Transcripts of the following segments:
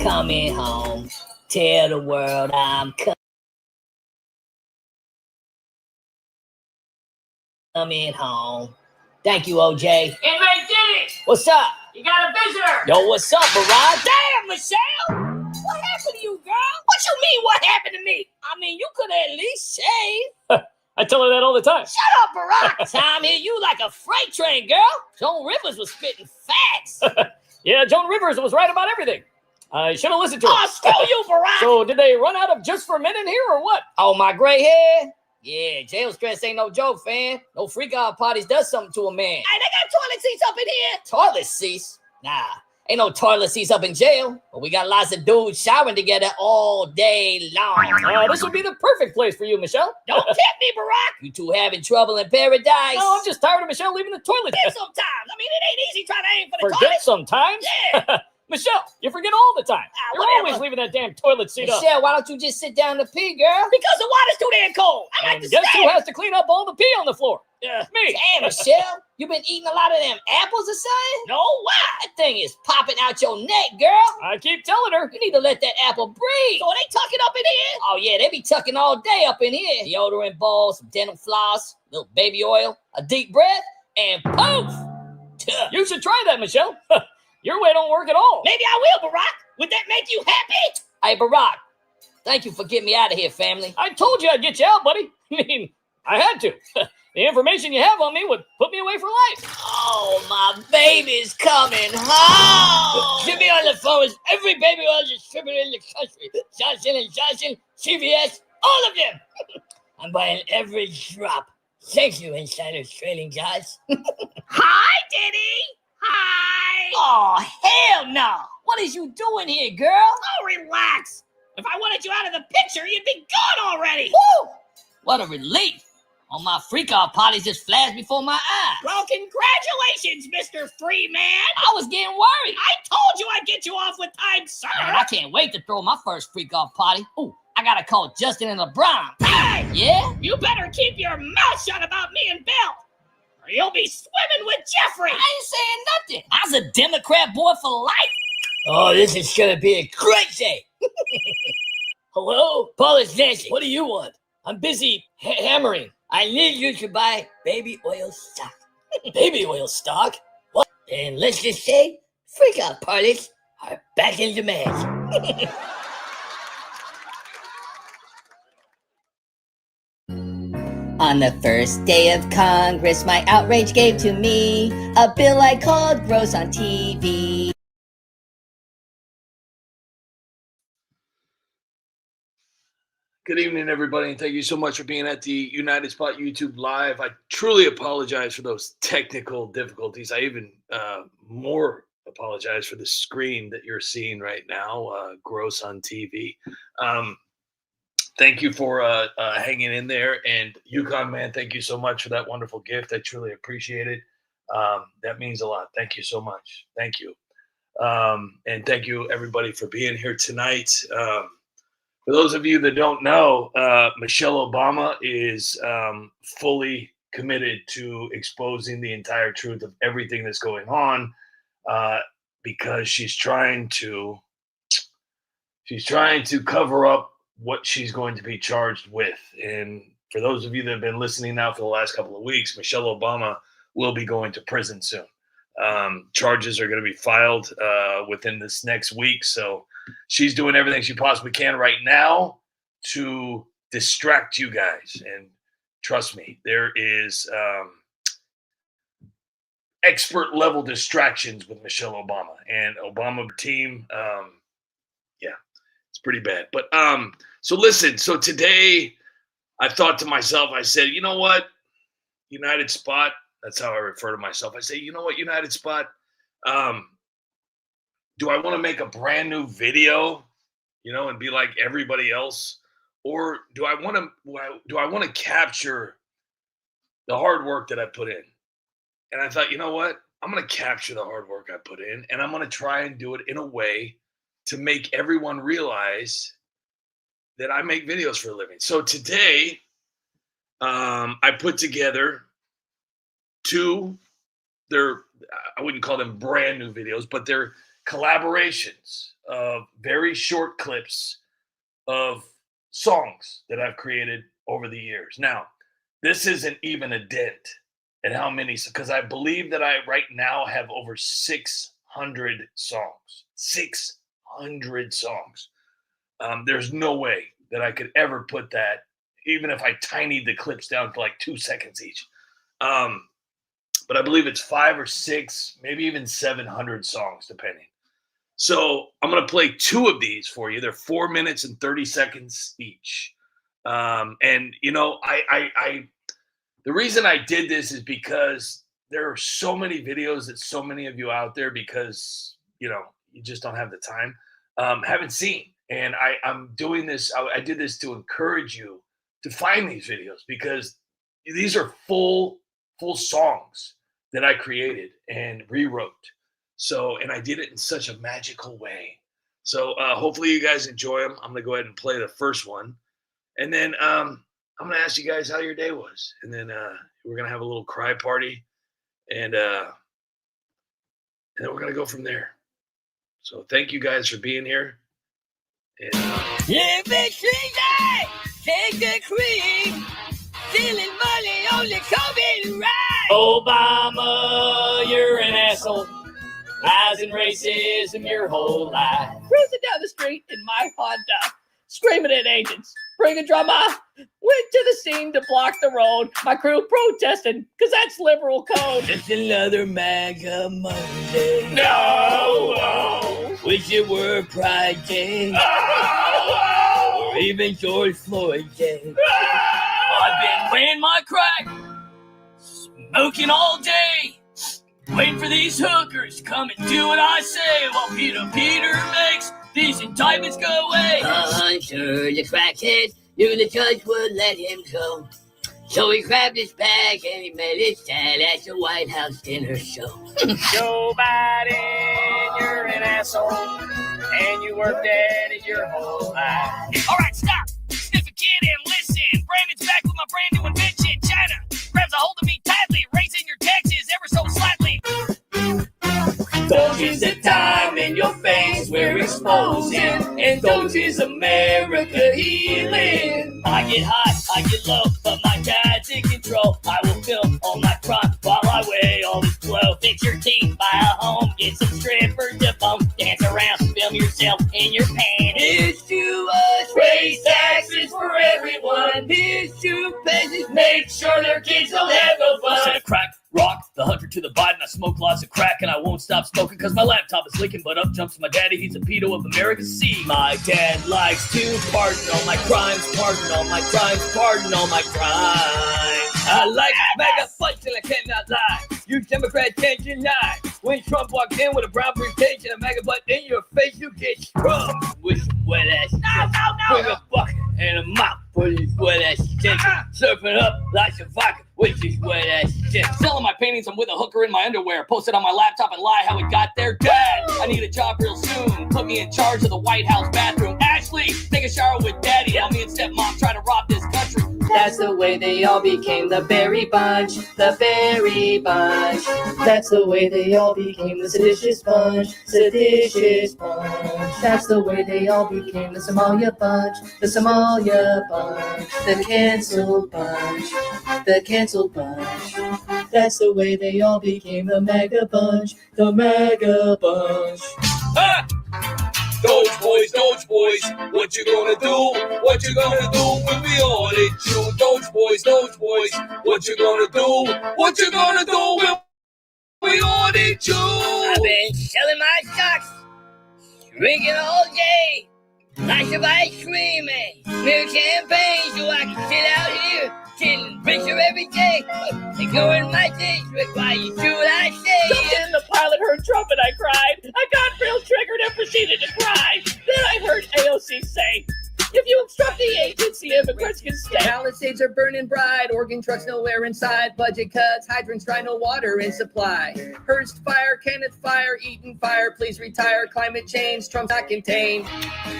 coming home. Tell the world I'm coming home. Thank you, OJ. Hey, Ray Diddy! What's up? You got a visitor! Yo, what's up, Barack? Damn, Michelle! What happened to you, girl? What you mean, what happened to me? I mean, you could at least shave. I tell her that all the time. Shut up, Barack! Time here, you like a freight train, girl. Joan Rivers was spitting facts. Yeah, Joan Rivers was right about everything. I should have listened to her. Oh, screw you, Barack! So did they run out of Just for Men in here or what? Oh, my gray hair? Yeah, jail stress ain't no joke, fam. No freak out parties does something to a man. Hey, they got toilet seats up in here. Toilet seats? Nah, ain't no toilet seats up in jail. But we got lots of dudes showering together all day long. This would be the perfect place for you, Michelle. Don't tempt me, Barack. You two having trouble in paradise? No, I'm just tired of Michelle leaving the toilet. Forget sometimes. I mean, it ain't easy trying to aim for the Forget toilet. sometimes? Yeah. Michelle, you forget all the time. You're whatever. always leaving that damn toilet seat up. Michelle, why don't you just sit down to pee, girl? Because the water's too damn cold. I like And to guess who stand. has to clean up all the pee on the floor? Me. Damn, Michelle, you been eating a lot of them apples or something? No, why? That thing is popping out your neck, girl. I keep telling her. You need to let that apple breathe. So are they tucking up in here? Oh, yeah, they be tucking all day up in here. Deodorant balls, some dental floss, little baby oil, a deep breath, and poof! You should try that, Michelle. Your way don't work at all. Maybe I will, Barack. Would that make you happy? Hey, Barack, thank you for getting me out of here, family. I told you I'd get you out, buddy. I mean, I had to. The information you have on me would put me away for life. Oh, my baby's coming home. Get me on the phone with every baby oil distributor in the country. Johnson & Johnson, CVS, all of them. I'm buying every drop. Thank you, Insider's Trading Guys. Hi, Diddy. Hi. Oh, hell no. What is you doing here, girl? Oh, relax. If I wanted you out of the picture, you'd be gone already. Woo! What a relief. All my freak-out parties just flashed before my eyes. Well, congratulations, Mr. Freeman. I was getting worried. I told you I'd get you off with time, sir. Man, I can't wait to throw my first freak-out party. Ooh, I gotta call Justin and LeBron. Hey! Yeah? You better keep your mouth shut about me and Bill, or you'll be swimming with Jeffrey. I ain't saying nothing. I was a Democrat boy for life. Oh, this is gonna be a great day. Hello? Polish Nancy, what do you want? I'm busy hammering. I need you to buy baby oil stock. Baby oil stock? What? And let's just say, freak out parties are back in demand. On the first day of Congress, my outrage gave to me a bill I called gross on TV. Good evening, everybody, and thank you so much for being at the United Spot YouTube Live. I truly apologize for those technical difficulties. I even more apologize for the screen that you're seeing right now, gross on TV. Thank you for hanging in there. And Yukon, man, thank you so much for that wonderful gift. I truly appreciate it. That means a lot. Thank you so much. Thank you. And thank you, everybody, for being here tonight. For those of you that don't know, Michelle Obama is fully committed to exposing the entire truth of everything that's going on, because she's trying to cover up what she's going to be charged with. And for those of you that have been listening now for the last couple of weeks, Michelle Obama will be going to prison soon. Charges are going to be filed within this next week. So she's doing everything she possibly can right now to distract you guys. And trust me, there is expert level distractions with Michelle Obama and Obama team. Yeah, it's pretty bad. But so listen, so today I thought to myself, I said, you know what, United Spot, that's how I refer to myself. I say, you know what, United Spot, do I want to make a brand new video, and be like everybody else? Or do I want to capture the hard work that I put in? And I thought, you know what? I'm going to capture the hard work I put in, and I'm going to try and do it in a way to make everyone realize that I make videos for a living. So today, I put together I wouldn't call them brand new videos, but they're collaborations of very short clips of songs that I've created over the years. Now, this isn't even a dent at how many, because I believe that I right now have over 600 songs. 600 songs. There's no way that I could ever put that, even if I tinied the clips down to like 2 seconds each. But I believe it's 5 or 6, maybe even 700 songs, depending. So I'm going to play 2 of these for you. They're 4 minutes and 30 seconds each. And, you know, the reason I did this is because there are so many videos that so many of you out there, because, you know, you just don't have the time, haven't seen. And I'm doing this. I did this to encourage you to find these videos, because these are full songs that I created and rewrote. So, and I did it in such a magical way. So hopefully you guys enjoy them. I'm going to go ahead and play the first one. And then I'm going to ask you guys how your day was. And then we're going to have a little cry party. And then we're going to go from there. So thank you guys for being here. And, Live it easy, take the cream, stealing money only coming right. Obama, you're an asshole. Lies and racism your whole life. Cruising down the street in my Honda, screaming at agents, bring a drama. Went to the scene to block the road. My crew protesting, because that's liberal code. It's another MAGA Monday. No! Wish it were Pride Day. Or even George Floyd Day. I've been playing my crack, smoking all day, waiting for these hookers to come and do what I say, while Peter makes these indictments go away. Hunter, the crackhead, knew the judge would let him go. So he grabbed his bag and he met his dad at the White House dinner show. Joe Biden, you're an asshole, and you worked at it your whole life. All right, stop. Sniff a kid and listen. Brandon's back with my brand new invention. China grabs a hold of me tightly, raising your taxes ever so slightly. Don't use the time in your face, we're exposing, and don't use America healing. I get hot, I get low, but my God's in control. I will film all my crimes while I weigh all this blow. Fix your teeth, buy a home, get some strippers to bone, dance around, film yourself in your panties. Here's to us, Raise taxes for everyone. here's to peasants. Make sure their kids don't have no fun. I said crack, rock, the hunter to the Biden. I smoke lots of crack and I won't stop smoking because my laptop is leaking. But up jumps my daddy, he's a pedo of America's sea. My dad likes to pardon all my crimes, pardon all my crimes, pardon all my crimes. I like MAGA punch and I cannot lie. You Democrats can't deny. When Trump walked in with a brown briefcase and a MAGA butt in your face, you get scrubbed with some wet ass shit. Bring a bucket and a mop for these wet ass shit. Surfing up like some vodka with these wet ass shit. Selling my paintings, I'm with a hooker in my underwear. Post it on my laptop and lie how it got there. Dad, I need a job real soon. Put me in charge of the White House bathroom. Ashley, take a shower with Daddy. Help me and stepmom try to rob this country. That's the way they all became the Berry Bunch, the Berry Bunch. That's the way they all became the seditious bunch, seditious bunch. That's the way they all became the Somalia Bunch, the Somalia Bunch, the Cancel Bunch, the Cancel Bunch. That's the way they all became the MAGA Bunch, the MAGA Bunch. Ah! Doge boys, what you gonna do? What you gonna do when we audit you? Doge boys, what you gonna do? What you gonna do when we audit you? I've been selling my stocks, drinking all day, lots of ice cream and milk champagne so I can sit out here, getting richer every day. Ignoring my district while you do what I say. Jumped in the pilot, heard Trump and I cried. I got real triggered and proceeded to cry. Then I heard AOC say, If you obstruct the agency, immigrants can stay. Palisades are burning bright, organ trucks nowhere inside. Budget cuts, hydrants dry, no water in supply. Hearst fire, Kenneth fire, Eaton fire, please retire. Climate change, Trump's not contained.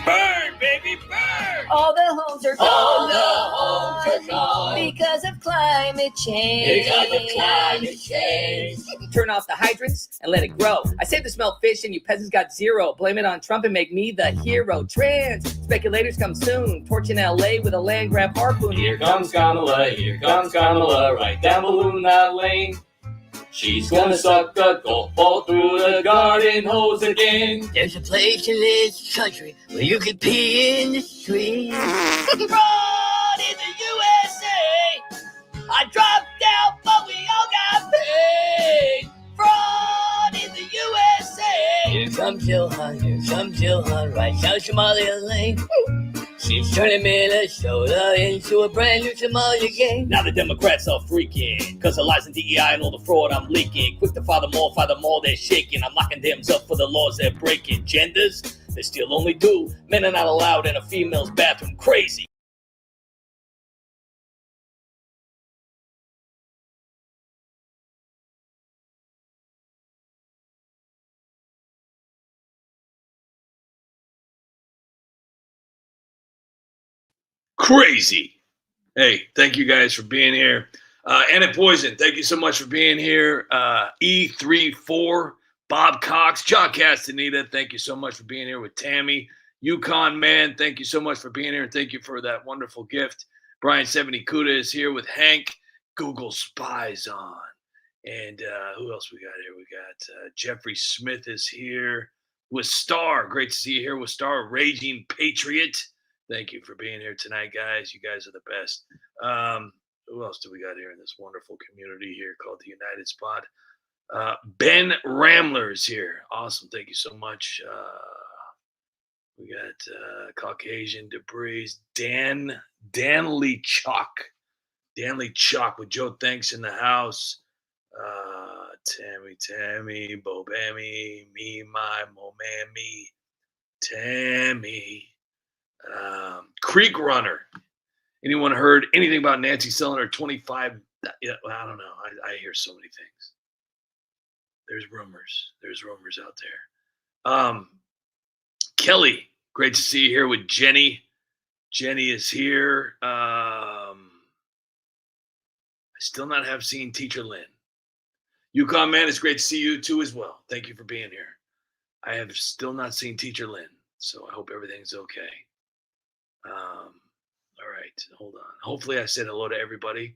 Burn, baby, burn! All the homes are gone. All the homes are gone. Because of climate change. Because of climate change. Turn off the hydrants and let it grow. I saved the smelt fish and you peasants got zero. Blame it on Trump and make me the hero. Trans speculators come soon. Torching LA with a land grab harpoon. Here comes Kamala, right down Balloon that lane. She's gonna suck a golf ball through the garden hose again. There's a place in this country where you can pee in the street. Fraud in the USA. I dropped out, but we all got paid. Fraud in the USA. Here comes Ilhan, right down Somalia Lane. She's turning Minnesota into a brand new Somalia game. Now the Democrats are freaking, cause the lies and DEI and all the fraud I'm leaking. Quick to fire them all, they're shaking. I'm locking dams up for the laws they're breaking. Genders, they still only do. Men are not allowed in a female's bathroom. Crazy. Crazy. Hey, thank you guys for being here. Anna Poison, thank you so much for being here. E34, Bob Cox, John Castaneda, thank you so much for being here with Tammy. Yukon Man, thank you so much for being here. And thank you for that wonderful gift. Brian 70 Kuda is here with Hank. Google Spies on. And who else we got here? We got Jeffrey Smith is here with Star. Great to see you here with Star. Raging Patriot. Thank you for being here tonight, guys. You guys are the best. Who else do we got here in this wonderful community here called the United Spot? Ben Ramler is here. Awesome. Thank you so much. We got Caucasian Debris. Dan Lee Chalk. Dan Lee Chalk with Joe Thanks in the house. Tammy, Bo Bammy, me, my, Mo Mammy, Tammy. Creek Runner. Anyone heard anything about Nancy selling her 25? Yeah, I don't know. I hear so many things. There's rumors. There's rumors out there. Kelly, great to see you here with Jenny. Jenny is here. I still not have seen Teacher Lynn. Yukon Man, it's great to see you too as well. Thank you for being here. I have still not seen Teacher Lynn, so I hope everything's okay. All right, hold on. Hopefully I said hello to everybody.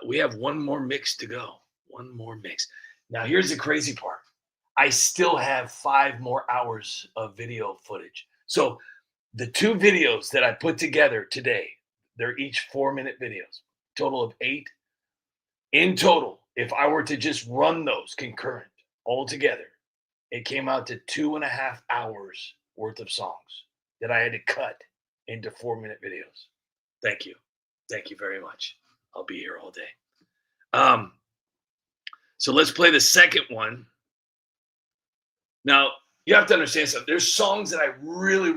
We have one more mix to go. One more mix. Now, here's the crazy part. I still have 5 more hours of video footage. So the 2 videos that I put together today, they're each 4-minute videos, total of 8. In total, if I were to just run those concurrent all together, it came out to 2.5 hours worth of songs that I had to cut into 4-minute videos. Thank you. Thank you very much. I'll be here all day. So let's play the second one. Now, you have to understand something. There's songs that I really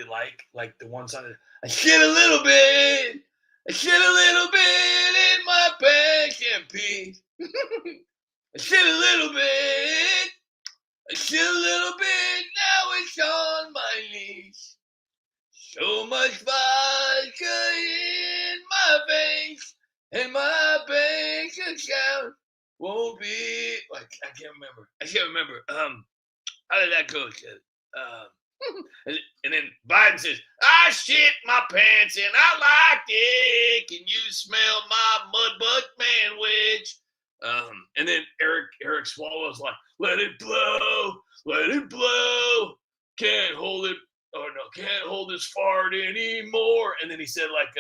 like the one song that I shit a little bit. I shit a little bit in my pants and pee. I shit a little bit. I shit a little bit. Now it's on my knees. So much vodka in my veins, and my bank account won't be. I can't remember. How did that go? And then Biden says, "I shit my pants and I liked it. Can you smell my mudbutt manwich?" And then Eric Swallow's like, "Let it blow, let it blow. Can't hold it. Oh no, can't hold this fart anymore." And then he said, like,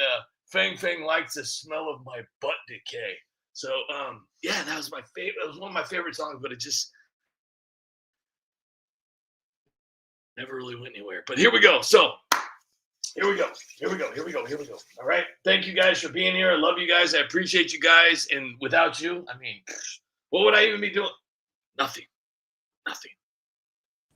Fang likes the smell of my butt decay. So, yeah, that was my favorite. It was one of my favorite songs, but it just never really went anywhere. But here we go. So, here we go. All right. Thank you guys for being here. I love you guys. I appreciate you guys. And without you, I mean, what would I even be doing? Nothing.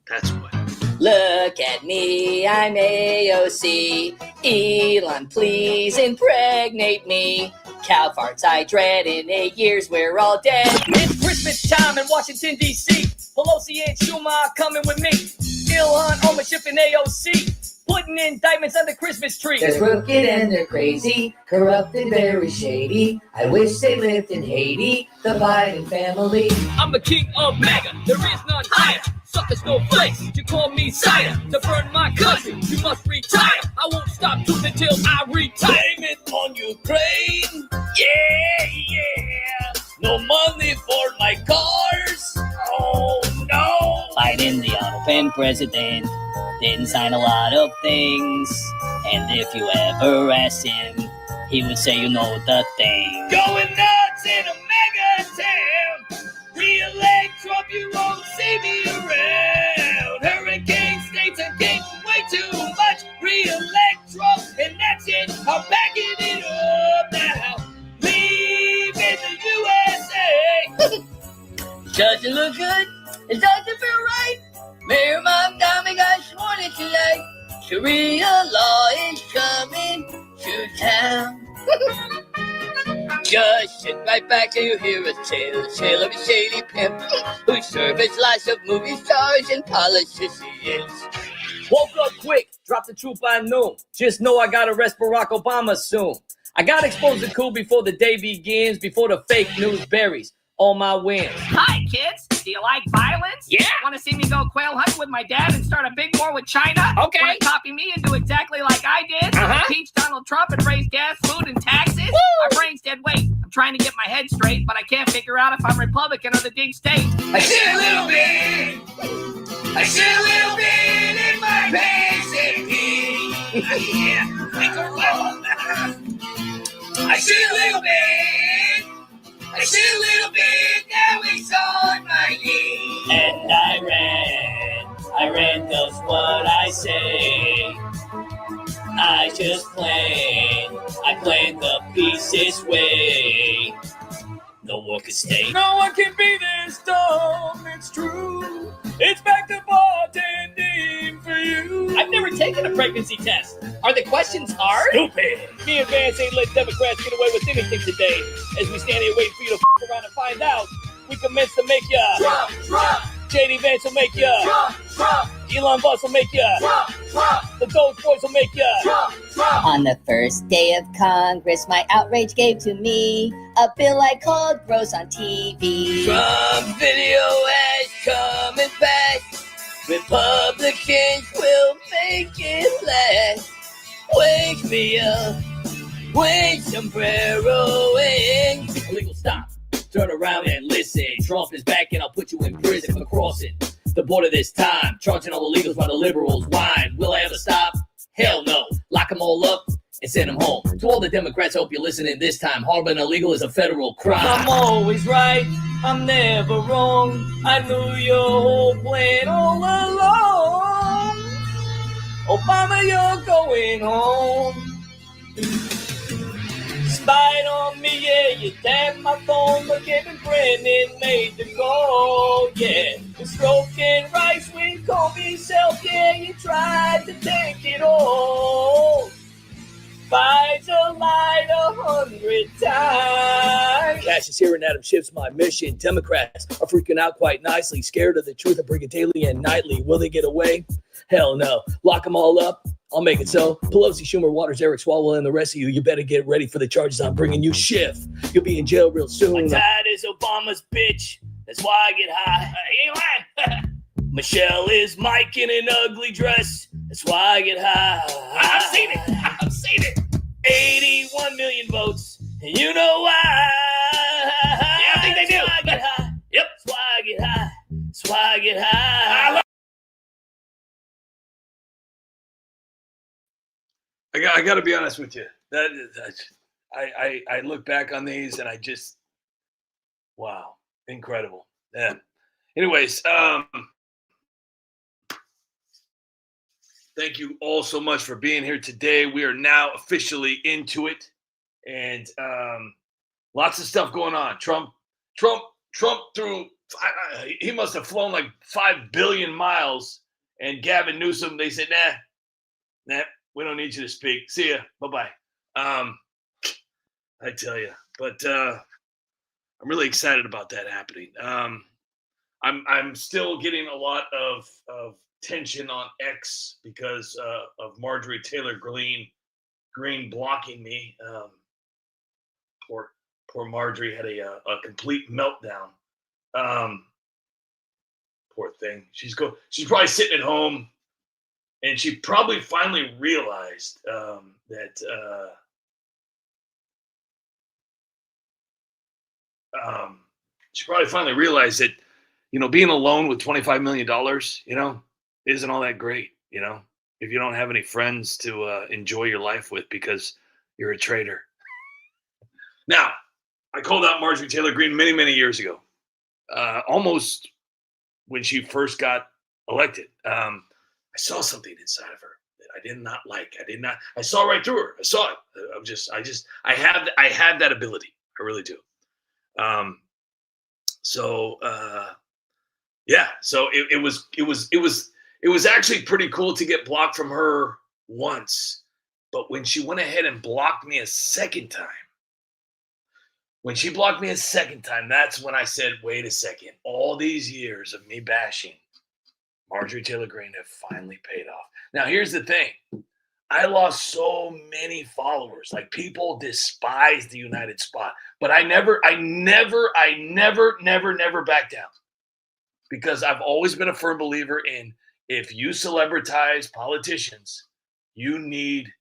That's what. Look at me, I'm AOC. Elon, please impregnate me. Cow farts I dread, in 8 years we're all dead. It's Christmas time in Washington, D.C. Pelosi and Schumer are coming with me. Ilhan, ownership in AOC. Putting indictments under Christmas tree. They're crooked and they're crazy, corrupted, very shady. I wish they lived in Haiti, the Biden family. I'm the king of MAGA, there is none higher. Suckers no place, you call me sire. To burn my country, you must retire. I won't stop doing it till I retire. Blame it on Ukraine. Yeah. No money for my cars. Oh no. Biden, the auto-pen president, didn't sign a lot of things. And if you ever asked him, he would say you know the thing. Going nuts in a mega town. Re-elect Trump, you won't see me around. Hurricane states are gaining way too much. Re-elect Trump, and that's it. I'm backing it up now. Leave in the USA. Doesn't look good. It doesn't feel right. Mayor Mom Tommy got sworn in tonight. Sharia law is coming to town. Just sit right back and you hear a tale of a shady pimp who serviced lots of movie stars and politicians. Woke up quick, dropped the troop by noon. Just know I gotta arrest Barack Obama soon. I gotta expose the coup before the day begins, before the fake news buries all my wins. Hi, kids. Do you like violence? Yeah. Want to see me go quail hunting with my dad and start a big war with China? Okay. Want to copy me and do exactly like I did? Uh-huh. Impeach Donald Trump and raise gas, food, and taxes? My brain's dead weight. I'm trying to get my head straight, but I can't figure out if I'm Republican or the deep state. I see a little bit. I see a little bit in my pants and pee. Yeah, it's a little. I see a little bit. I see a little bit, now it's on my knee. And I ran does what I say. I just I played the pieces way. No one can stay. No one can be this dumb, it's true. It's back to bartending for you. I've never taken a pregnancy test. Are the questions hard? Stupid. Me and Vance ain't let Democrats get away with anything today. As we stand here waiting for you to around and find out, we commence to make ya. Trump. JD Vance will make ya. Trump. Elon Musk will make ya. Trump. The Doge Boys will make ya. Trump. On the first day of Congress, my outrage gave to me a bill I called gross on TV. Trump video has come and passed. Republicans will make it last. Wake me up with sombrero and Illegal, stop. Turn around and listen. Trump is back and I'll put you in prison for crossing the border this time. Charging all illegals while the liberals whine. Will I ever stop? Hell no. Lock them all up and send them home. To all the Democrats, I hope you're listening this time. Harboring illegal is a federal crime. I'm always right. I'm never wrong. I knew your whole plan all along. Obama, you're going home. Spied on me, yeah, you tapped my phone, but Kevin Brennan made the call, yeah. The stroking rice with Kobe self, yeah, you tried to take it all. Pfizer lied 100 times. Cash is here and Adam Schiff's my mission. Democrats are freaking out quite nicely, scared of the truth of bringing daily and nightly. Will they get away? Hell no. Lock them all up. I'll make it so. Pelosi, Schumer, Waters, Eric Swalwell, and the rest of you, you better get ready for the charges I'm bringing you. Schiff, you'll be in jail real soon. My dad is Obama's bitch. That's why I get high. He ain't lying. Michelle is Mike in an ugly dress. That's why I get high. I've seen it. 81 million votes. And you know why. Yeah, I think they do. That's why I get high. Yep. That's why I get high. That's why I get high. I got to be honest with you. I look back on these and I just, wow, incredible. Yeah. Anyways, thank you all so much for being here today. We are now officially into it, and lots of stuff going on. Trump threw. He must have flown like 5 billion miles and Gavin Newsom, they said, nah, we don't need you to speak. See ya. Bye-bye. I tell you, but I'm really excited about that happening. I'm still getting a lot of tension on X because of Marjorie Taylor Greene blocking me. Poor Marjorie had a complete meltdown. Poor thing. She's probably sitting at home, and she probably finally realized that being alone with $25 million, isn't all that great. If you don't have any friends to enjoy your life with because you're a traitor. Now, I called out Marjorie Taylor Greene many, many years ago, almost when she first got elected. I saw something inside of her that I did not like. I saw right through her. I saw it. I have that ability. I really do. So it was actually pretty cool to get blocked from her once, but when she went ahead and blocked me a second time, that's when I said, wait a second, all these years of me bashing Marjorie Taylor Greene have finally paid off. Now, here's the thing. I lost so many followers. Like, people despise the United Spot, but I never back down, because I've always been a firm believer in, if you celebritize politicians, you need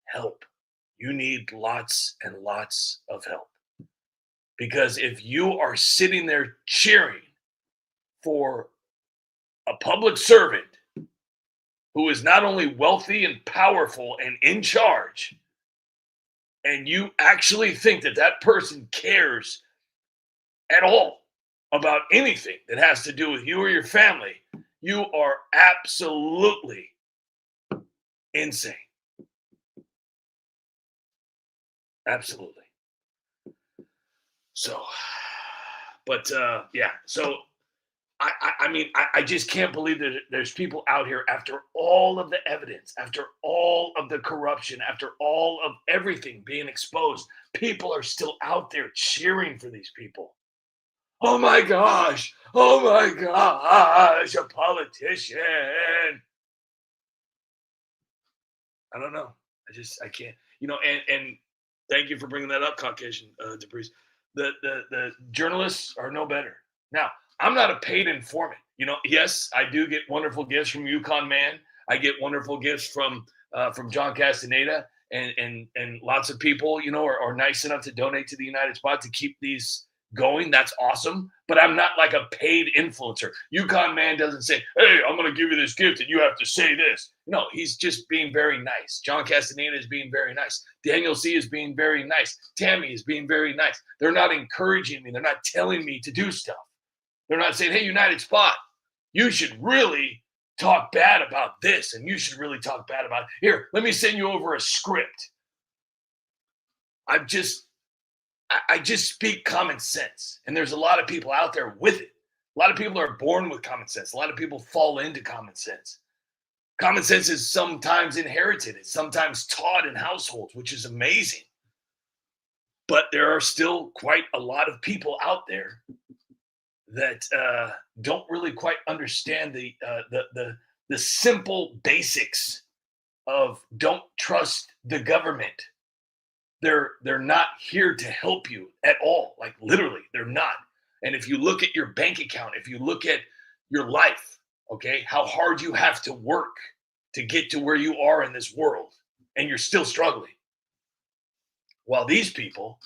help. You need lots and lots of help. Because if you are sitting there cheering for a public servant who is not only wealthy and powerful and in charge, and you actually think that person cares at all about anything that has to do with you or your family, you are absolutely insane. Absolutely. So, but so I just can't believe that there's people out here, after all of the evidence, after all of the corruption, after all of everything being exposed, people are still out there cheering for these people. Oh my gosh, a politician. I don't know. I can't, and thank you for bringing that up, Caucasian Debris. The journalists are no better. Now, I'm not a paid informant. Yes, I do get wonderful gifts from Yukon Man. I get wonderful gifts from John Castaneda, and lots of people, are nice enough to donate to the United Spot to keep these going. That's awesome. But I'm not like a paid influencer. Yukon Man doesn't say, hey, I'm going to give you this gift and you have to say this. No, he's just being very nice. John Castaneda is being very nice. Daniel C. is being very nice. Tammy is being very nice. They're not encouraging me. They're not telling me to do stuff. They're not saying, hey, United Spot, you should really talk bad about this, and you should really talk bad about it. Here, let me send you over a script. I just speak common sense, and there's a lot of people out there with it. A lot of people are born with common sense. A lot of people fall into common sense. Common sense is sometimes inherited. It's sometimes taught in households, which is amazing. But there are still quite a lot of people out there that don't really quite understand the simple basics of don't trust the government. They're not here to help you at all. Like, literally, they're not. And if you look at your bank account, if you look at your life, okay, how hard you have to work to get to where you are in this world, and you're still struggling. While these people,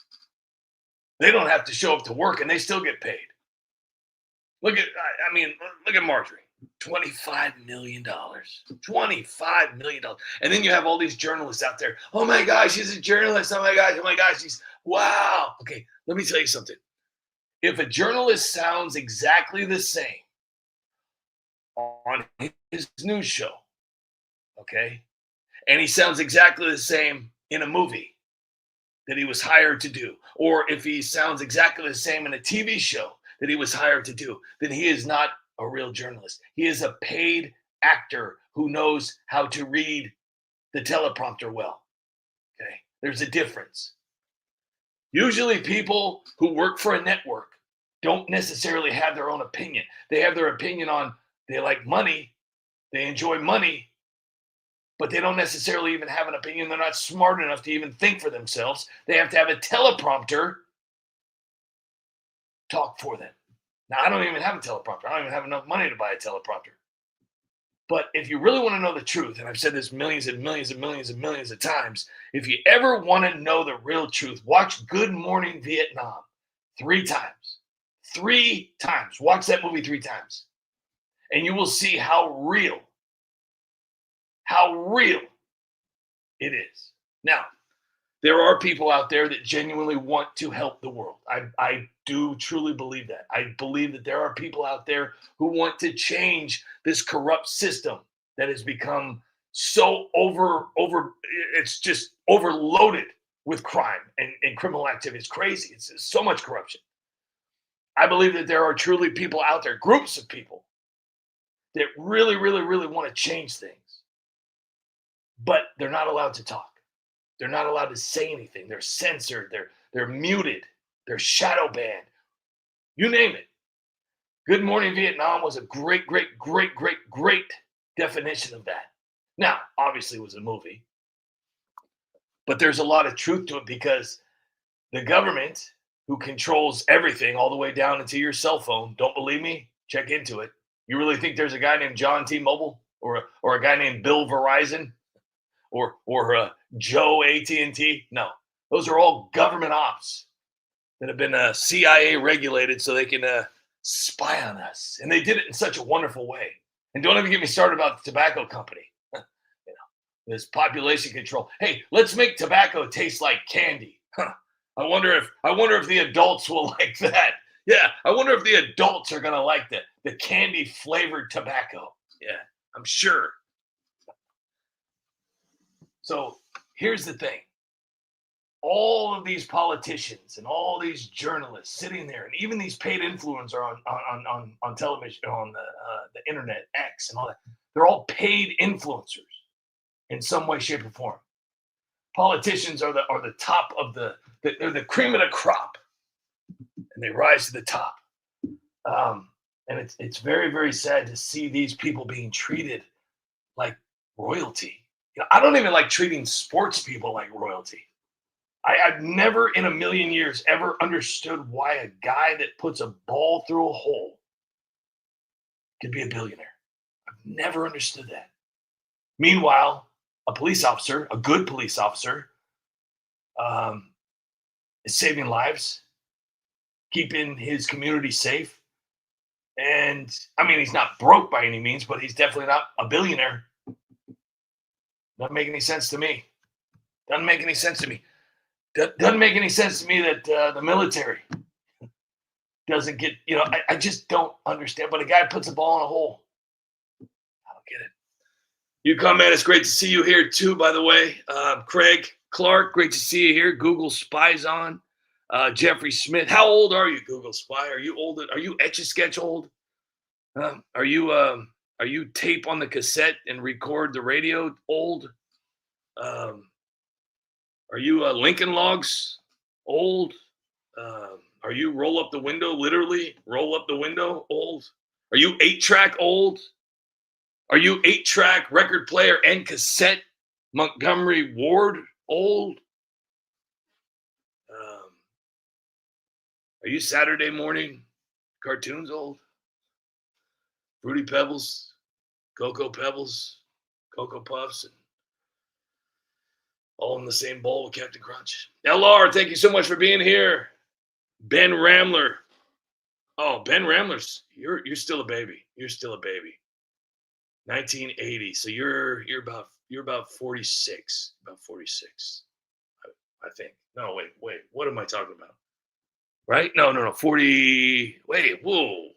they don't have to show up to work and they still get paid. Look at Marjorie. $25 million. $25 million. And then you have all these journalists out there. Oh my gosh, he's a journalist. Oh my gosh, wow. Okay, let me tell you something. If a journalist sounds exactly the same on his news show, okay, and he sounds exactly the same in a movie that he was hired to do, or if he sounds exactly the same in a TV show that he was hired to do, then he is not a real journalist. He is a paid actor who knows how to read the teleprompter well. Okay, there's a difference. Usually people who work for a network don't necessarily have their own opinion. They have their opinion on they like money, they enjoy money, but they don't necessarily even have an opinion. They're not smart enough to even think for themselves. They have to have a teleprompter talk for them. Now, I don't even have a teleprompter. I don't even have enough money to buy a teleprompter. But if you really want to know the truth, and I've said this millions and millions and millions and millions of times, if you ever want to know the real truth, watch Good Morning Vietnam 3 times. 3 times. Watch that movie 3 times. And you will see how real it is. Now, there are people out there that genuinely want to help the world. I do truly believe that. I believe that there are people out there who want to change this corrupt system that has become so it's just overloaded with crime and criminal activity. It's crazy. It's so much corruption. I believe that there are truly people out there, groups of people, that really, really, really want to change things. But they're not allowed to talk. They're not allowed to say anything. They're censored. They're muted. They're shadow banned. You name it. Good Morning Vietnam was a great definition of that. Now, obviously it was a movie, but there's a lot of truth to it because the government, who controls everything all the way down into your cell phone, don't believe me? Check into it. You really think there's a guy named John T-Mobile or a guy named Bill Verizon or Joe AT&T? No, those are all government ops that have been CIA regulated so they can spy on us. And they did it in such a wonderful way. And don't even get me started about the tobacco company. This population control. Hey, let's make tobacco taste like candy. I wonder if the adults will like that. Yeah, I wonder if the adults are gonna like the candy flavored tobacco. Yeah, I'm sure. So here's the thing. All of these politicians and all these journalists sitting there, and even these paid influencers on television, on the internet, X, and all that, they're all paid influencers in some way, shape, or form. Politicians are the top of they're the cream of the crop, and they rise to the top. And it's very, very sad to see these people being treated like royalty. You know, I don't even like treating sports people like royalty. I've never in a million years ever understood why a guy that puts a ball through a hole could be a billionaire. I've never understood that. Meanwhile, a police officer, a good police officer, is saving lives, keeping his community safe. And I mean, he's not broke by any means, but he's definitely not a billionaire. Doesn't make any sense to me. Doesn't make any sense to me. Doesn't make any sense to me that the military doesn't get, I just don't understand. But a guy puts a ball in a hole. I don't get it. You come, man. It's great to see you here too, by the way. Craig Clark, great to see you here. Google Spy's on. Jeffrey Smith. How old are you, Google Spy? Are you old? Are you Etch-a-Sketch old? Are you tape on the cassette and record the radio old? Are you Lincoln Logs old? Are you roll up the window, literally roll up the window old? Are you 8-track old? Are you 8-track record player and cassette Montgomery Ward old? Are you Saturday morning cartoons old? Fruity Pebbles, Cocoa Pebbles, Cocoa Puffs, and all in the same bowl with Captain Crunch. LR, thank you so much for being here. Ben Ramler. Oh, Ben Ramler's, you're still a baby. You're still a baby. 1980. So you're about 46. About 46. I think. No, wait. What am I talking about? Right? No. 40. Wait, whoa.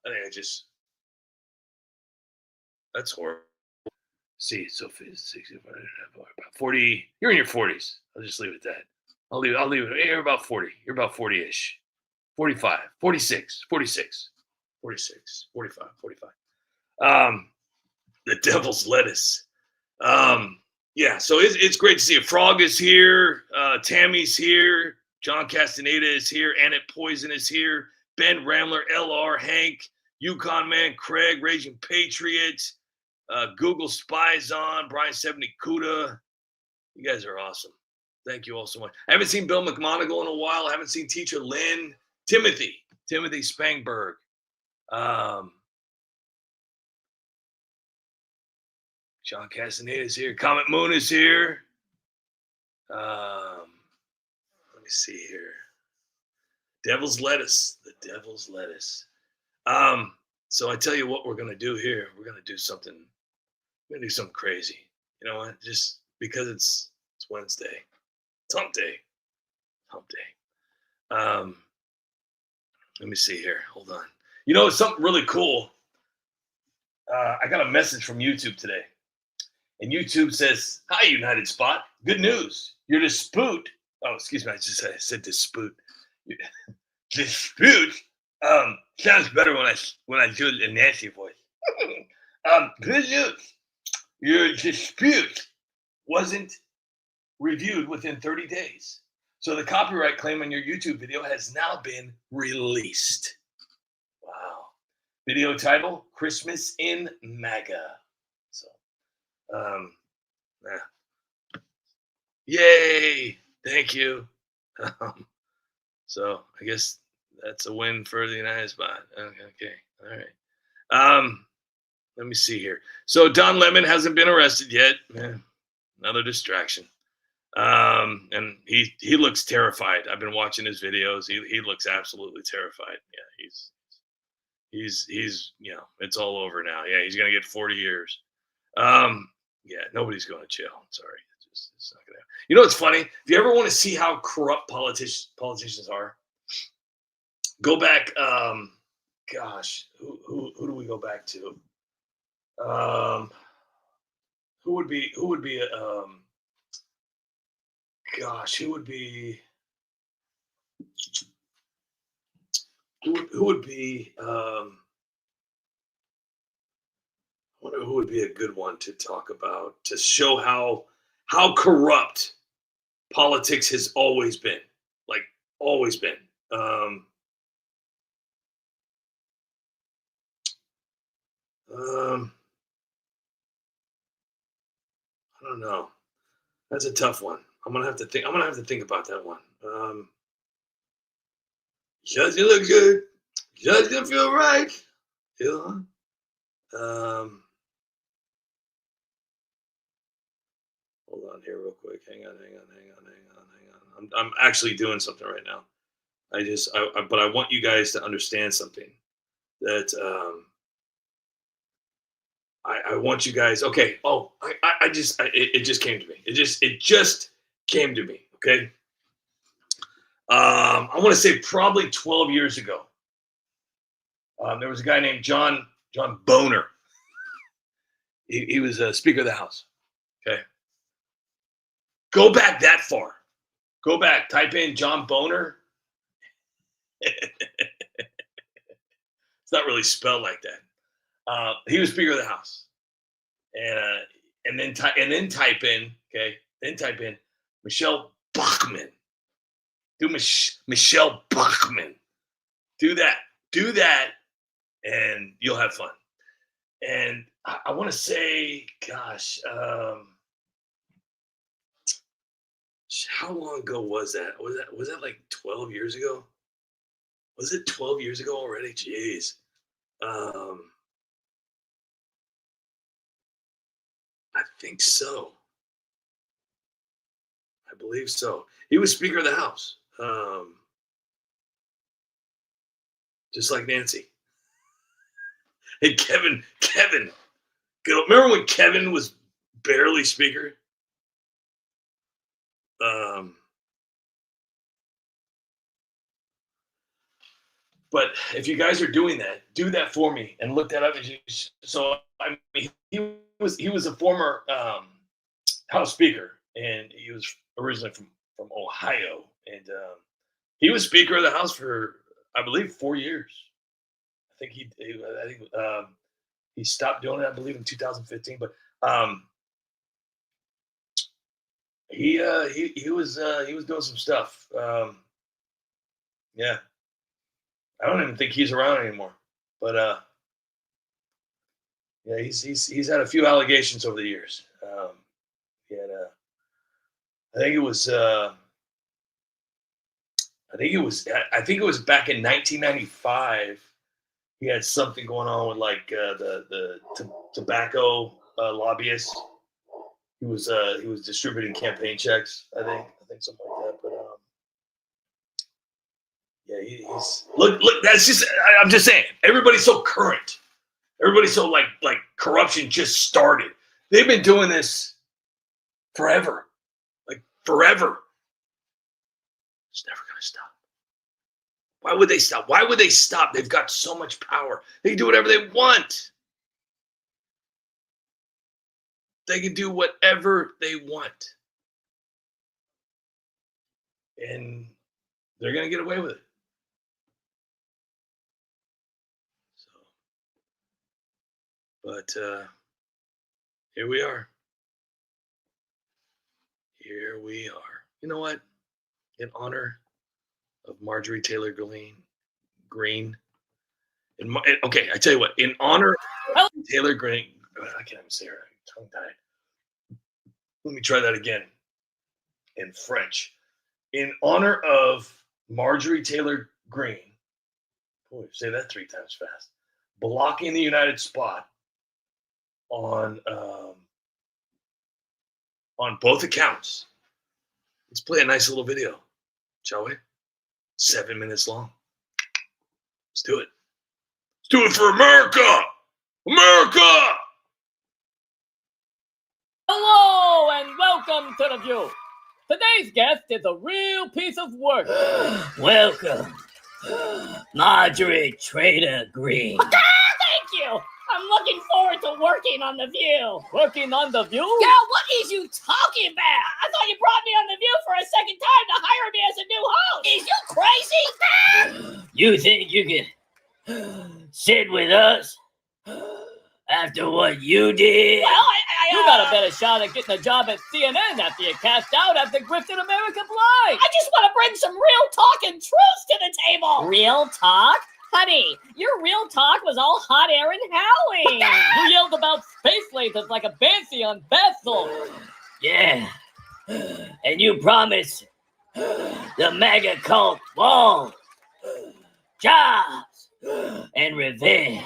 I think that's horrible. See, so 60, about 40. You're in your 40s. I'll just leave it at that. I'll leave it. You're about 40. You're about 40-ish. 45, 46, 45, 45. The devil's lettuce. Yeah, so it's great to see you. Frog is here. Tammy's here. John Castaneda is here. Annette Poison is here. Ben Ramler, LR, Hank, Yukon Man, Craig, Raging Patriot, Google Spies on, Brian 70 Kuda. You guys are awesome. Thank you all so much. I haven't seen Bill McMonagle in a while. I haven't seen Teacher Lynn. Timothy Spangberg. John Castaneda is here. Comet Moon is here. Let me see here. Devil's lettuce. The devil's lettuce. So I tell you what we're gonna do here. We're gonna do something. We're gonna do something crazy. You know what? Just because it's Wednesday. It's hump day. Hump day. Let me see here. Hold on. You know, it's something really cool. I got a message from YouTube today. And YouTube says, "Hi, United Spot. Good news. Your dispute." Oh, excuse me. I said dispute. Dispute. Sounds better when I do it in Nancy voice. Good news. Your dispute wasn't reviewed within 30 days. So the copyright claim on your YouTube video has now been released. Wow. Video title: Christmas in MAGA. So, yeah. Yay! Thank you. So I guess that's a win for the United Spot. Okay. All right. Let me see here. So Don Lemon hasn't been arrested yet. Another distraction. And he looks terrified. I've been watching his videos. He looks absolutely terrified. Yeah, he's you know, it's all over now. Yeah, he's gonna get 40 years. Yeah, nobody's going to jail. I'm sorry. It's not gonna happen. You know what's funny? If you ever want to see how corrupt politicians are, go back. Gosh, who do we go back to? Who would be gosh, who would be I wonder who would be a good one to talk about to show how corrupt politics has always been. Like, always been. I don't know. That's a tough one. I'm gonna have to think about that one. Does it look good? Does it feel right? Yeah. Hold on here real quick. Hang on. I'm actually doing something right now. But I want you guys to understand something that I want you guys. Okay. Oh, it just came to me. It just came to me. Okay. I want to say probably 12 years ago. There was a guy named John Boehner. He was a Speaker of the House. Okay. Go back that far. Go back. Type in John Boehner. It's not really spelled like that. He was Speaker of the House, and then type in. Okay. Then type in Michelle Bachmann. Do Michelle Bachmann. Do that, and you'll have fun. And I want to say, gosh, how long ago was that? Was that like 12 years ago? Was it 12 years ago already? Jeez. I think so. I believe so. He was Speaker of the House. Just like Nancy. Hey, Kevin. Remember when Kevin was barely Speaker? But if you guys are doing that, do that for me and look that up. So I mean, he was a former House Speaker, and he was originally from Ohio, and he was Speaker of the House for, I believe, 4 years. I think He stopped doing it, I believe, in 2015. But he was doing some stuff. Yeah, I don't even think he's around anymore. But yeah, he's had a few allegations over the years. He had I think it was back in 1995. He had something going on with like the tobacco lobbyists. He was distributing campaign checks. I think something like that. But yeah, he's look. That's just. I'm just saying. Everybody's so current. Everybody's so like corruption just started. They've been doing this forever, like forever. It's never gonna stop. Why would they stop? Why would they stop? They've got so much power. They can do whatever they want. They can do whatever they want. And they're going to get away with it. But here we are. Here we are. You know what? In honor of Marjorie Taylor Greene. Okay, I tell you what. In honor of Taylor Greene. I can't even say her tongue tied. Let me try that again in French. In honor of Marjorie Taylor Greene. Boy, say that 3 times fast. Blocking the United Spot on both accounts. Let's play a nice little video, shall we? 7 minutes long. Let's do it. Let's do it for America! America! Hello and welcome to The View. Today's guest is a real piece of work. Welcome, Marjorie Taylor Greene. Thank you. I'm looking forward to working on The View. Working on The View? Girl, what is you talking about? I thought you brought me on The View for a second time to hire me as a new host. Is you crazy? You think you can sit with us after what you did? Well, you got a better shot at getting a job at CNN after you cast out after Grifted America Blind. I just want to bring some real talk and truth to the table. Real talk? Honey, your real talk was all hot air and howling. You yelled about space lasers like a Banshee on Bethel. Yeah. And you promised the MAGA cult balls, jobs, and revenge.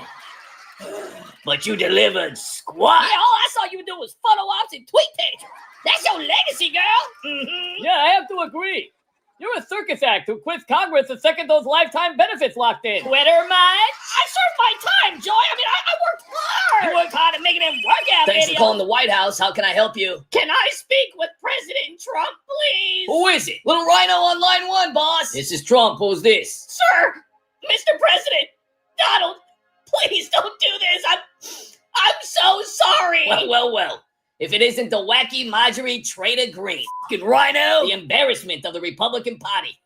But you delivered squat. Yeah, all I saw you do was photo ops and tweet pages. That's your legacy, girl. Mm-hmm. Yeah, I have to agree. You're a circus act who quits Congress the second those lifetime benefits locked in. Twitter much? I served my time, Joy. I mean, I worked hard. You worked hard at making them workout Thanks videos. for calling the White House. How can I help you? Can I speak with President Trump, please? Who is it? Little Rhino on line 1, boss. This is Trump. Who's this? Sir, Mr. President, Donald, please don't do this. I'm so sorry. Well. If it isn't the wacky Marjorie Taylor Greene, fucking Rhino, the embarrassment of the Republican Party.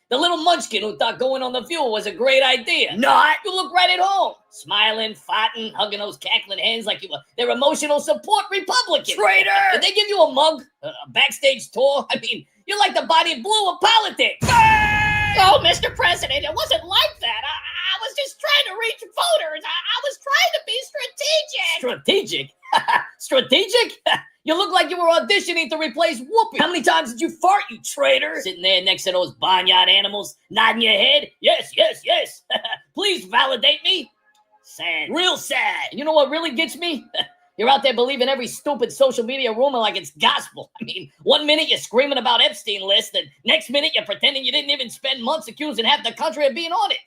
The little munchkin who thought going on The View was a great idea. Not. You look right at home. Smiling, farting, hugging those cackling hands like you were their emotional support Republican. Traitor! Did they give you a mug? A backstage tour? I mean, you're like the body blue of politics. Oh, Mr. President, it wasn't like that. I was just trying to reach voters. I was trying to be strategic. Strategic? Strategic? You look like you were auditioning to replace Whoopi. How many times did you fart, you traitor? Sitting there next to those barnyard animals, nodding your head. Yes. Please validate me. Sad. Real sad. And you know what really gets me? You're out there believing every stupid social media rumor like it's gospel. I mean, 1 minute you're screaming about Epstein list, and next minute you're pretending you didn't even spend months accusing half the country of being on it,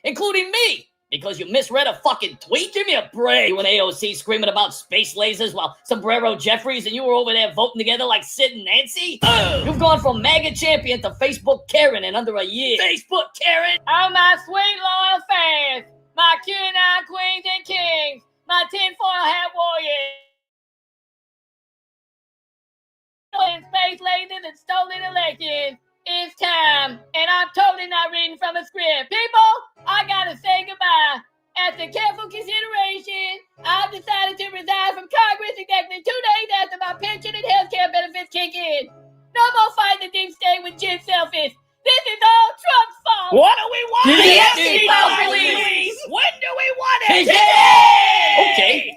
including me. Because you misread a fucking tweet? Give me a break. You and AOC screaming about space lasers while Sombrero Jeffries and you were over there voting together like Sid and Nancy? You've gone from MAGA champion to Facebook Karen in under a year. Facebook Karen? Oh, my sweet loyal fans, my QAnon queens and kings, my tinfoil hat warriors, space lasers and stolen elections. It's time, and I'm totally not reading from a script. People, I gotta say goodbye. After careful consideration, I've decided to resign from Congress exactly 2 days after my pension and health care benefits kick in. No more fighting the deep state with Jim Selfish. This is all Trump's fault. What do we want? The Epstein files files released. released. When do we want it? Today. Okay.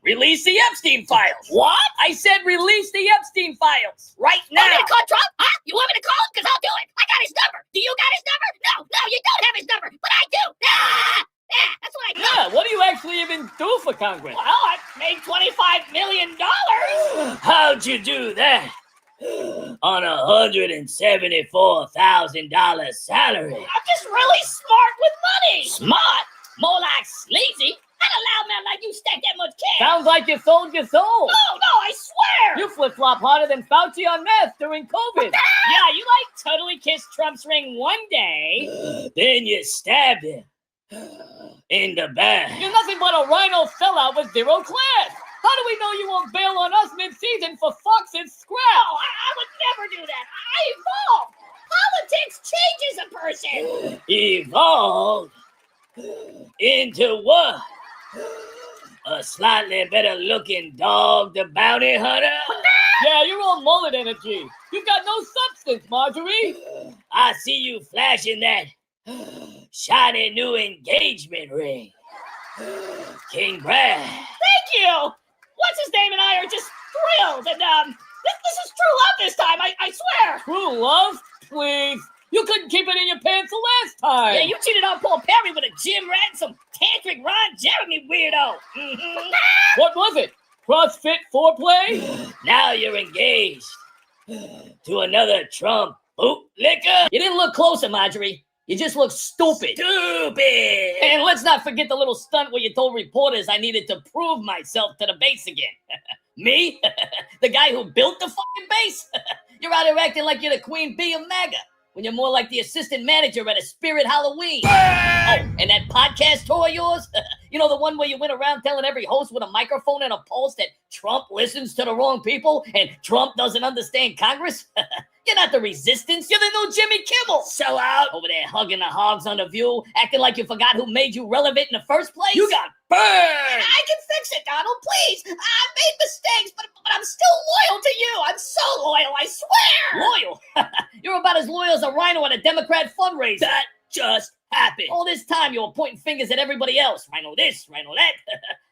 Release the Epstein files. What? I said release the Epstein files right now. Want me to call Trump? Huh? You want me to call him? Because I'll do it. I got his number. Do you got his number? No, you don't have his number, but I do. That's what I do. Yeah, what do you actually even do for Congress? Well, I made $25 million. How'd you do that? On $174,000 salary. I'm just really smart with money. Smart? More like sleazy. How a loud man like you stack that much cash? Sounds like you sold your soul. No, I swear. You flip-flop harder than Fauci on meth during COVID. Yeah, you like totally kissed Trump's ring one day. Then you stabbed him in the back. You're nothing but a rhino sellout with 0 class. How do we know you won't bail on us mid-season for Fox and Scrap? No, I would never do that. I evolved. Politics changes a person. Evolved into what? A slightly better looking dog, the bounty hunter? Yeah, you're all mullet energy. You've got no substance, Marjorie. I see you flashing that shiny new engagement ring. Congrats. Thank you. What's his name and I are just thrilled. And this is true love this time. I swear. True love? Please. You couldn't keep it in your pants the last time. Yeah, you cheated on Paul Perry with a gym rat and some tantric Ron Jeremy weirdo. Mm-hmm. What was it? CrossFit foreplay? Now you're engaged to another Trump bootlicker. You didn't look closer, Marjorie. You just look stupid. Stupid. And let's not forget the little stunt where you told reporters I needed to prove myself to the base again. Me? The guy who built the fucking base? You're out here acting like you're the queen bee of MAGA, when you're more like the assistant manager at a Spirit Halloween. Oh, and that podcast tour of yours? You know, the one where you went around telling every host with a microphone and a pulse that Trump listens to the wrong people and Trump doesn't understand Congress? You're not the resistance. You're the new Jimmy Kimmel. Sell out. Over there hugging the hogs on the View, acting like you forgot who made you relevant in the first place. You got burned. I can fix it, Donald, please. I made mistakes, but I'm still loyal to you. I'm so loyal, I swear. Loyal? You're about as loyal as a rhino at a Democrat fundraiser. That just happened. All this time, you were pointing fingers at everybody else. Rhino this, rhino that.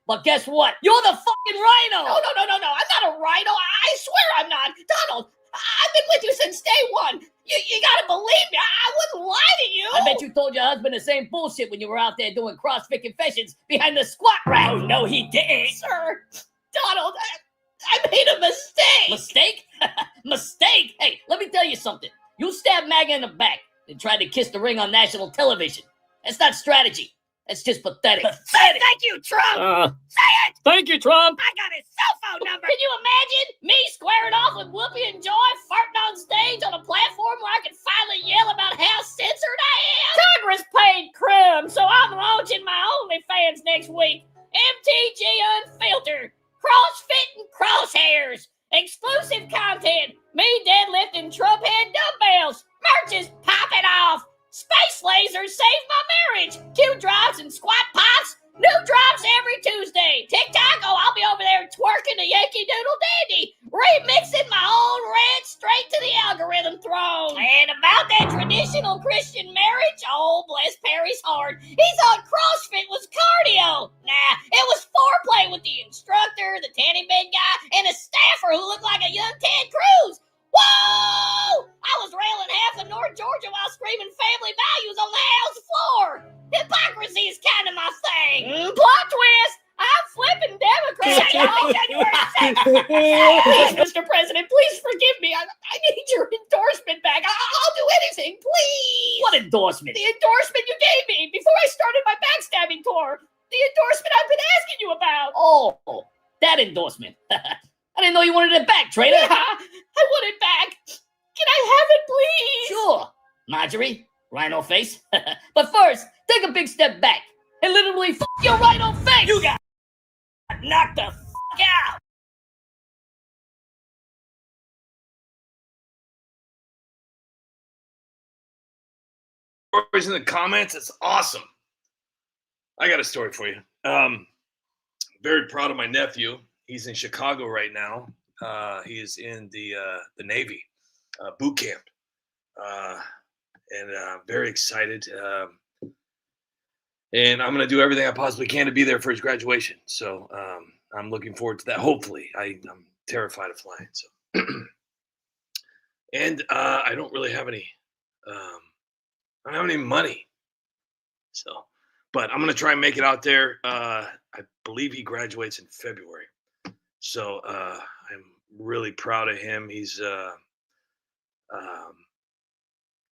But guess what? You're the fucking rhino. No. I'm not a rhino. I swear I'm not. Donald, I've been with you since day one. You gotta believe me. I wouldn't lie to you. I bet you told your husband the same bullshit when you were out there doing CrossFit confessions behind the squat rack. Oh, no, he didn't. Sir, Donald, I made a mistake. Mistake? Mistake? Hey, let me tell you something. You stabbed MAGA in the back and tried to kiss the ring on national television. That's not strategy. That's just pathetic. Pathetic. Thank you, Trump. Say it. Thank you, Trump. I got his cell phone number. Can you imagine me squaring off with Whoopi and Joy, farting on stage on a platform where I can finally yell about how censored I am? Congress paid Crum, so I'm launching my OnlyFans next week. MTG Unfiltered. CrossFit and crosshairs. Exclusive content. Me deadlifting Trump head dumbbells. Merch is popping off. Space lasers saved my marriage. Q drops and squat pops. New drops every Tuesday. TikTok, oh, I'll be over there twerking the Yankee Doodle Dandy. Remixing my own rant straight to the algorithm throne. And about that traditional Christian marriage, oh, bless Perry's heart. He thought CrossFit was cardio. Nah, it was foreplay with the instructor, the tanning bed guy, and a staffer who looked like a young Ted Cruz. Whoa! I was railing half of North Georgia while screaming family values on the house floor. Hypocrisy is kind of my thing. Plot twist! I'm flipping Democrats. January 2nd. Mr. President, please forgive me. I need your endorsement back. I'll do anything, please. What endorsement? The endorsement you gave me before I started my backstabbing tour. The endorsement I've been asking you about. Oh, that endorsement. I didn't know you wanted it back, traitor. I want it back. Can I have it, please? Sure, Marjorie, rhino face. But first, take a big step back and literally fuck your rhino face. You got knocked the fuck out. In the comments, it's awesome. I got a story for you. Very proud of my nephew. He's in Chicago right now. He is in the Navy boot camp, uh, and very excited. And I'm going to do everything I possibly can to be there for his graduation. So I'm looking forward to that. Hopefully, I'm terrified of flying. So, and I don't really have any. I don't have any money. So, but I'm going to try and make it out there. I believe he graduates in February. So I'm really proud of him. He's um,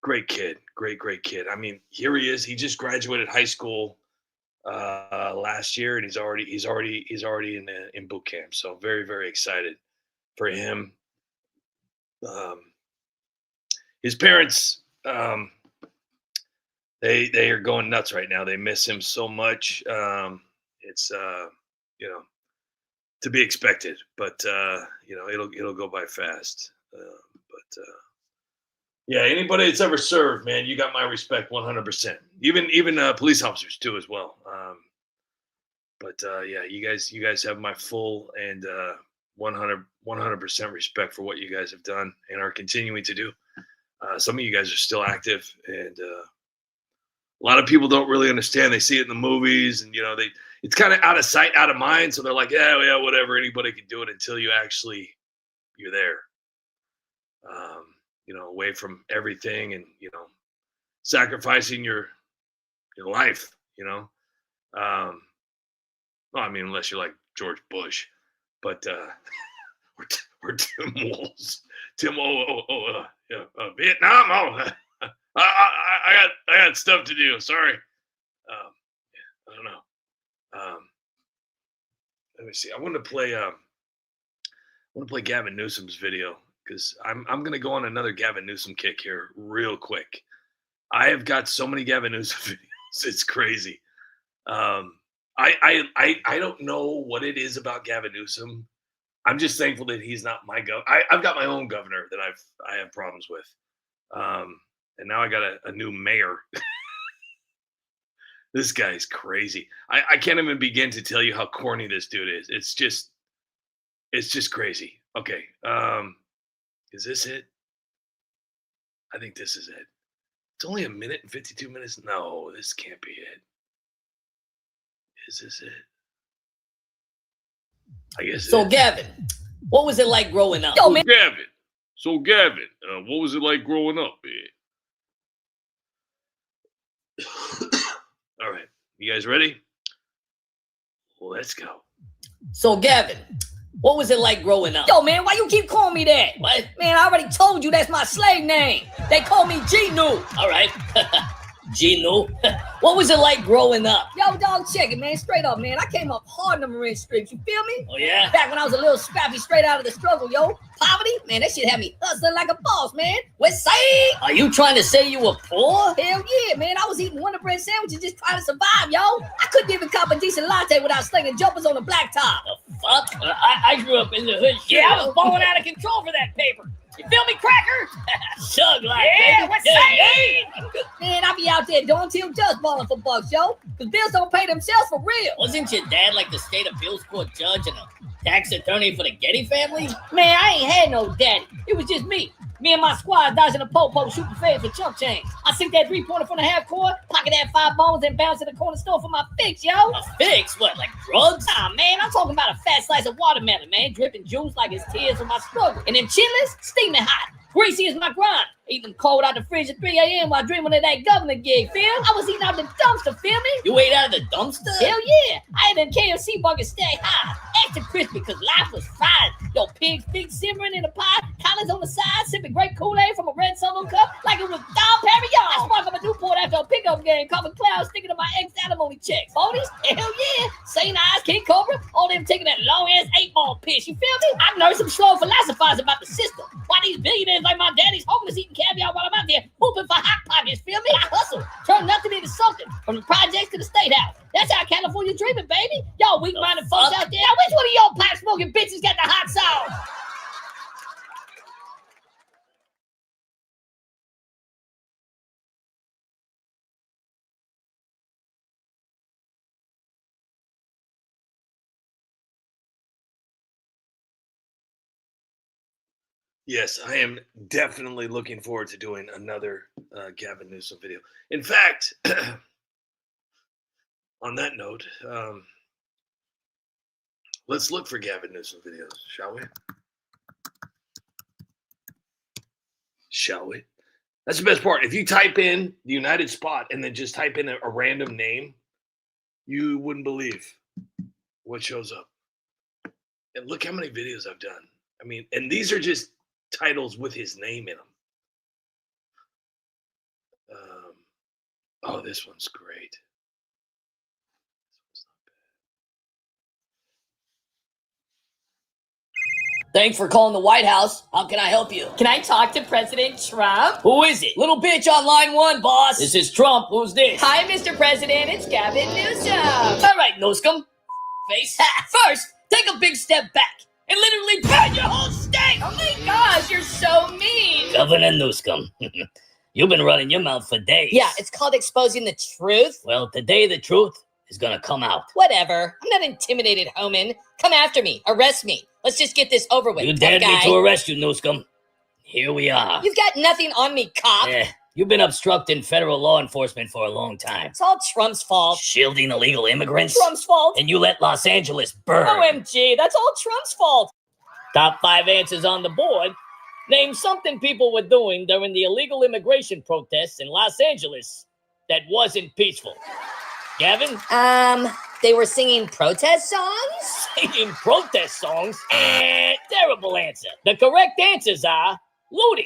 great kid, great kid. I mean, here he is. He just graduated high school last year, and he's already in boot camp. So very excited for him. Um, his parents, they are going nuts right now. They miss him so much. It's you know to be expected, but it'll go by fast. But yeah, anybody that's ever served, man, you got my respect 100%. Even police officers too as well. But yeah, you guys have my full and 100% respect for what you guys have done and are continuing to do. Some of you guys are still active, and a lot of people don't really understand. They see it in the movies, and it's kind of out of sight, out of mind. So they're like, yeah, whatever. Anybody can do it until you're there. Away from everything, and sacrificing your life. Well, I mean, unless you're like George Bush, but or Tim Walz, Vietnam. I got stuff to do. Sorry. I don't know. Let me see. I want to play Gavin Newsom's video because I'm going to go on another Gavin Newsom kick here real quick. I have got so many Gavin Newsom videos. It's crazy. I don't know what it is about Gavin Newsom. I'm just thankful that he's not my governor. I've got my own governor that I have problems with. And now I got a new mayor. This guy's crazy. I can't even begin to tell you how corny this dude is. It's just crazy. Okay. Is this it? I think this is it. It's only 1 minute and 52 minutes. No, this can't be it. Is this it? I guess. So, Gavin, what was it like growing up? Yo, man. Gavin, what was it like growing up, man? All right. You guys ready? Let's go. So, Gavin, what was it like growing up? Yo, man, why you keep calling me that? What? Man, I already told you that's my slave name. They call me Genu. All right. Gino, what was it like growing up? Yo, dog, check it, man. Straight up, man. I came up hard in the Marine streets. You feel me? Oh, yeah? Back when I was a little scrappy, straight out of the struggle, yo. Poverty, man, that shit had me hustling like a boss, man. West Side. Are you trying to say you were poor? Hell yeah, man. I was eating Wonder Bread sandwiches just trying to survive, yo. I couldn't even cop a decent latte without slinging jumpers on the blacktop. The fuck? I grew up in the hood. Yeah, I was balling out of control for that paper. You feel me, Cracker? Sug like, yeah, baby. West Side. Man, I be out there doing till just balling for bucks, yo. Because bills don't pay themselves for real. Wasn't your dad like the state appeals court judge and a tax attorney for the Getty family? Man, I ain't had no daddy. It was just me. Me and my squad dodging a po-po, shooting fades with chump change. I sink that three-pointer from the half court, pocket that 5 bones, and bounce to the corner store for my fix, yo. A fix? What, like drugs? Nah, man, I'm talking about a fat slice of watermelon, man, dripping juice like it's tears from my struggle. And them chitlins, steaming hot. Greasy is my grind. Eating cold out the fridge at 3 a.m. while dreaming of that governor gig, feel? I was eating out the dumpster, feel me? You ate out of the dumpster? Hell yeah. I had a KFC burger stay high. Extra crispy because life was fine. Yo, pig's feet simmering in a pot. Collars on the side, sipping great Kool-Aid from a red solo cup like it was Dom Perignon. I sparked up a Newport after a pickup game. Common clouds sticking to my ex-alimony checks. Bonies? Hell yeah. St. Eyes, King Cobra, all them taking that long-ass 8-ball piss. You feel me? I know some slow philosophizing about the system. Why these billionaires like my daddy's homeless eating caviar while I'm out there hooping for hot pockets, feel me? I hustle, turn nothing into something, from the projects to the state house. That's how California dreaming, baby. Y'all weak-minded folks out there. Now, which one of y'all pipe-smoking bitches got the hot sauce? Yes, I am definitely looking forward to doing another Gavin Newsom video. In fact, on that note, let's look for Gavin Newsom videos, shall we? Shall we? That's the best part. If you type in the United Spot and then just type in a random name, you wouldn't believe what shows up. And look how many videos I've done. I mean, and these are just titles with his name in them. Oh, this one's great. Thanks for calling the White House. How can I help you? Can I talk to President Trump? Who is it? Little bitch on line 1, boss. This is Trump. Who's this? Hi, Mr. President. It's Gavin Newsom. All right, Newsom. Face. First, take a big step back and literally burn your whole state. Oh my gosh, you're so mean. Governor Newsom, you've been running your mouth for days. Yeah, it's called exposing the truth. Well, today the truth is gonna come out. Whatever. I'm not intimidated, Homan. Come after me. Arrest me. Let's just get this over with. You dared me to arrest you, Newsom. Here we are. You've got nothing on me, cop. You've been obstructing federal law enforcement for a long time. It's all Trump's fault. Shielding illegal immigrants. Trump's fault. And you let Los Angeles burn. OMG, that's all Trump's fault. Top 5 answers on the board. Name something people were doing during the illegal immigration protests in Los Angeles that wasn't peaceful. Gavin? They were singing protest songs? Singing protest songs? Terrible answer. The correct answers are looting,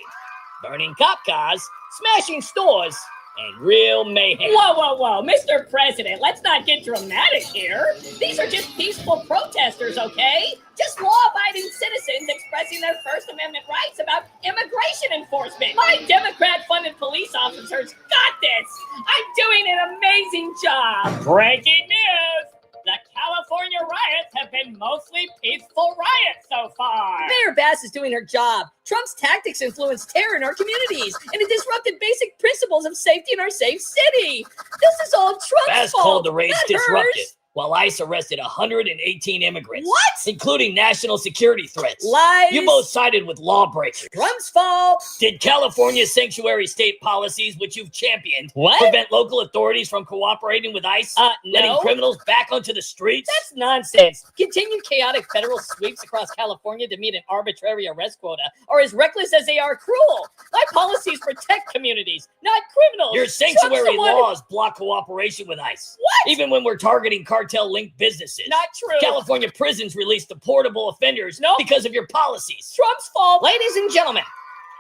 burning cop cars, smashing stores, and real mayhem. Whoa. Mr. President, let's not get dramatic here. These are just peaceful protesters, okay? Just law-abiding citizens expressing their First Amendment rights about immigration enforcement. My Democrat-funded police officers got this. I'm doing an amazing job. Breaking news! The California riots have been mostly peaceful riots so far. Mayor Bass is doing her job. Trump's tactics influenced terror in our communities, and it disrupted basic principles of safety in our safe city. This is all Trump's Bass fault. called the raids not disruptive, hers. while ICE arrested 118 immigrants. What? Including national security threats. Lies. You both sided with lawbreakers. Trump's fault. Did California's sanctuary state policies, which you've championed, What? prevent local authorities from cooperating with ICE? Letting No. criminals back onto the streets? That's nonsense. Continued chaotic federal sweeps across California to meet an arbitrary arrest quota are as reckless as they are cruel. My policies protect communities, not criminals. Your Trump's sanctuary the one- laws block cooperation with ICE. What? Even when we're targeting cartel-linked businesses. Not true. California prisons release deportable offenders No. because of your policies. Trump's fault. Ladies and gentlemen,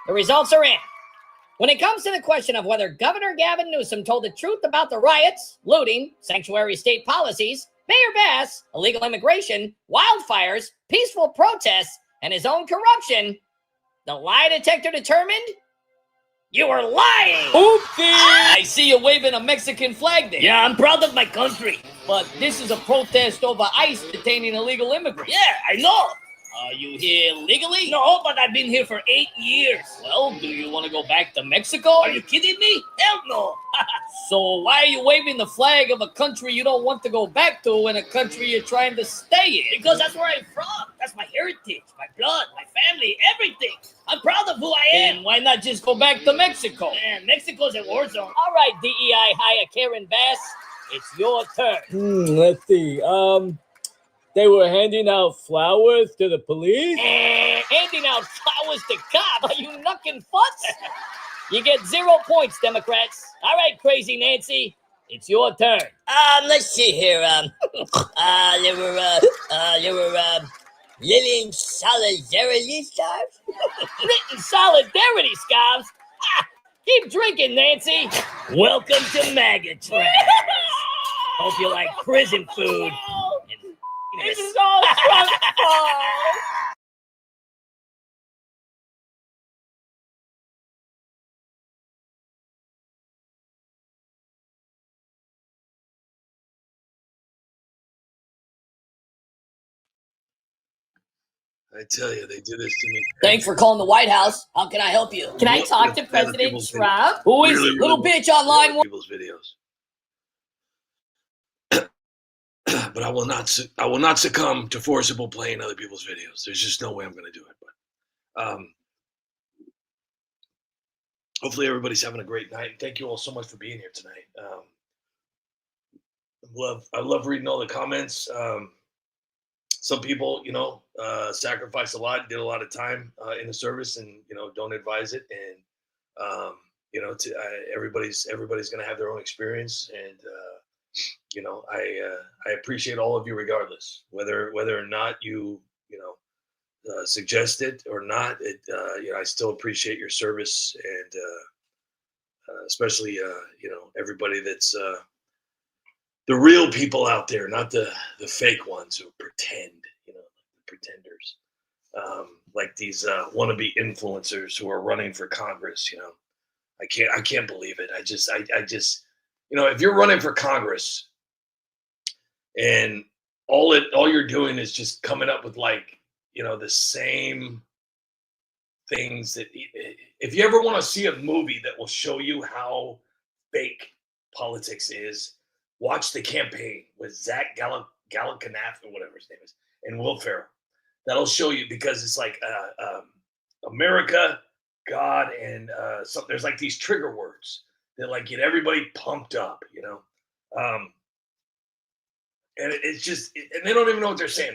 the results are in. When it comes to the question of whether Governor Gavin Newsom told the truth about the riots, looting, sanctuary state policies, Mayor Bass, illegal immigration, wildfires, peaceful protests, and his own corruption, the lie detector determined you were lying. Oopsie! I see you waving a Mexican flag there. Yeah, I'm proud of my country. But this is a protest over ICE detaining illegal immigrants. Yeah, I know. Are you here legally? No, but I've been here for 8 years. Well, do you want to go back to Mexico? Are you kidding me? Hell no. So why are you waving the flag of a country you don't want to go back to and a country you're trying to stay in? Because that's where I'm from. That's my heritage, my blood, my family, everything. I'm proud of who I am. And why not just go back to Mexico? Man, Mexico's a war zone. All right, DEI hire Karen Bass. It's your turn. Let's see. They were handing out flowers to the police. Handing out flowers to cops. Are you knucking futs? You get 0 points, Democrats. All right, crazy Nancy. It's your turn. Let's see here. There were living solidarity scarves. Written solidarity scarves. Keep drinking, Nancy. Welcome to MAGA trash. Hope you like prison food. This is all Trump's fault. I tell you, they do this to me. Thanks for calling the White House. How can I help you? Can I talk to Other President people's Trump? Who is Really, it? Little really bitch on line 1. People's videos. But I will not succumb to forcible playing other people's videos. There's just no way I'm going to do it. But hopefully everybody's having a great night. Thank you all so much for being here tonight. I love reading all the comments. Some people, sacrifice a lot, did a lot of time in the service, and don't advise it. And everybody's going to have their own experience, and I appreciate all of you regardless, whether or not you suggest it or not. I still appreciate your service, and especially everybody that's the real people out there, not the fake ones who pretend, the pretenders, like these wannabe influencers who are running for Congress. I can't believe it. I just, if you're running for Congress and all you're doing is just coming up with the same things that, if you ever want to see a movie that will show you how fake politics is, watch The Campaign with Zach Galifianakis or whatever his name is, and Will Ferrell. That'll show you, because it's like America, God, and there's like these trigger words that get everybody pumped up, and it's just, and they don't even know what they're saying.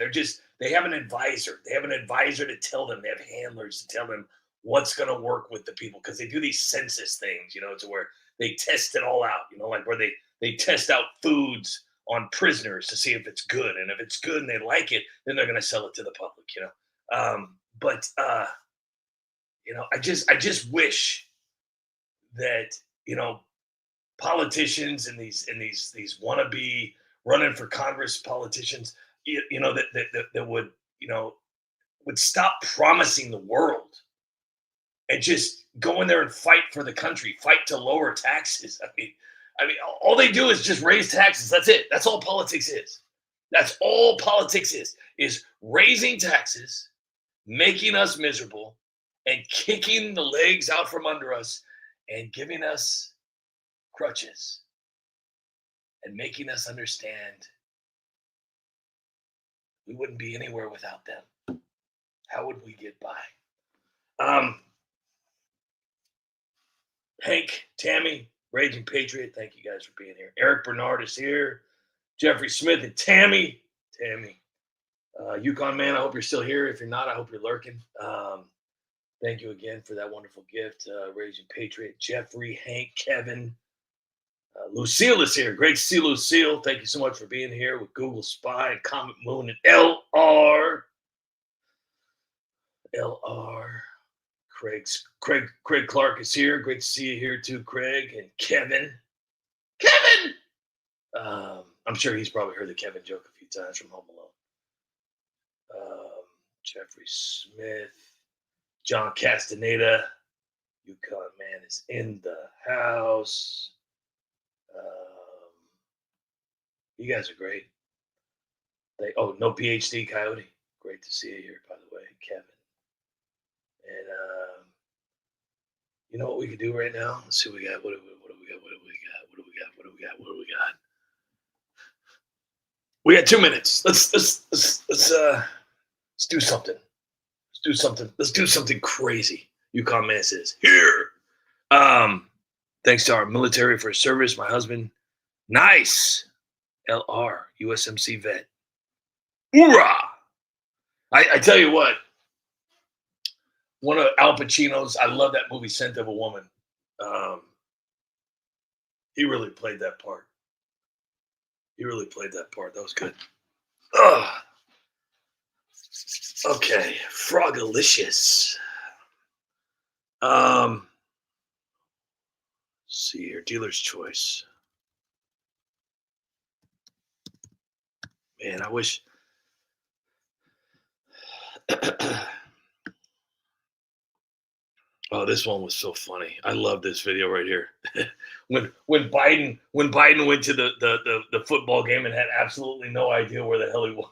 They have an advisor. They have an advisor to tell them. They have handlers to tell them what's going to work with the people, because they do these census things, to where they test it all out, like where they test out foods on prisoners to see if it's good. And if it's good and they like it, then they're going to sell it to the public, I just wish that, politicians and these wannabe running for Congress politicians, that would stop promising the world and just go in there and fight for the country, fight to lower taxes. I mean, all they do is just raise taxes. That's it. That's all politics is. That's all politics is raising taxes, making us miserable, and kicking the legs out from under us and giving us crutches and making us understand we wouldn't be anywhere without them. How would we get by? Hank, Tammy, Raging Patriot, thank you guys for being here. Eric Bernard is here. Jeffrey Smith and Tammy. Yukon Man, I hope you're still here. If you're not, I hope you're lurking. Thank you again for that wonderful gift. Raging Patriot, Jeffrey, Hank, Kevin. Lucille is here. Great to see Lucille. Thank you so much for being here with Google Spy, Comet Moon, and LR. Craig Clark is here. Great to see you here too, Craig. And Kevin. I'm sure he's probably heard the Kevin joke a few times from Home Alone. Jeffrey Smith. John Castaneda. Yukon Man is in the house. You guys are great. No PhD Coyote. Great to see you here, by the way, Kevin. And you know what we could do right now? Let's see what we got. What do we got? We got 2 minutes. Let's do something. Let's do something crazy. Yukon Man says here. Thanks to our military for his service. My husband, nice. LR, USMC vet. Hoorah! I tell you what. One of Al Pacino's, I love that movie, Scent of a Woman. He really played that part. That was good. Okay, Frogalicious. Let's see here, dealer's choice. Man, I wish. Oh, this one was so funny. I love this video right here. when Biden went to the football game and had absolutely no idea where the hell he was.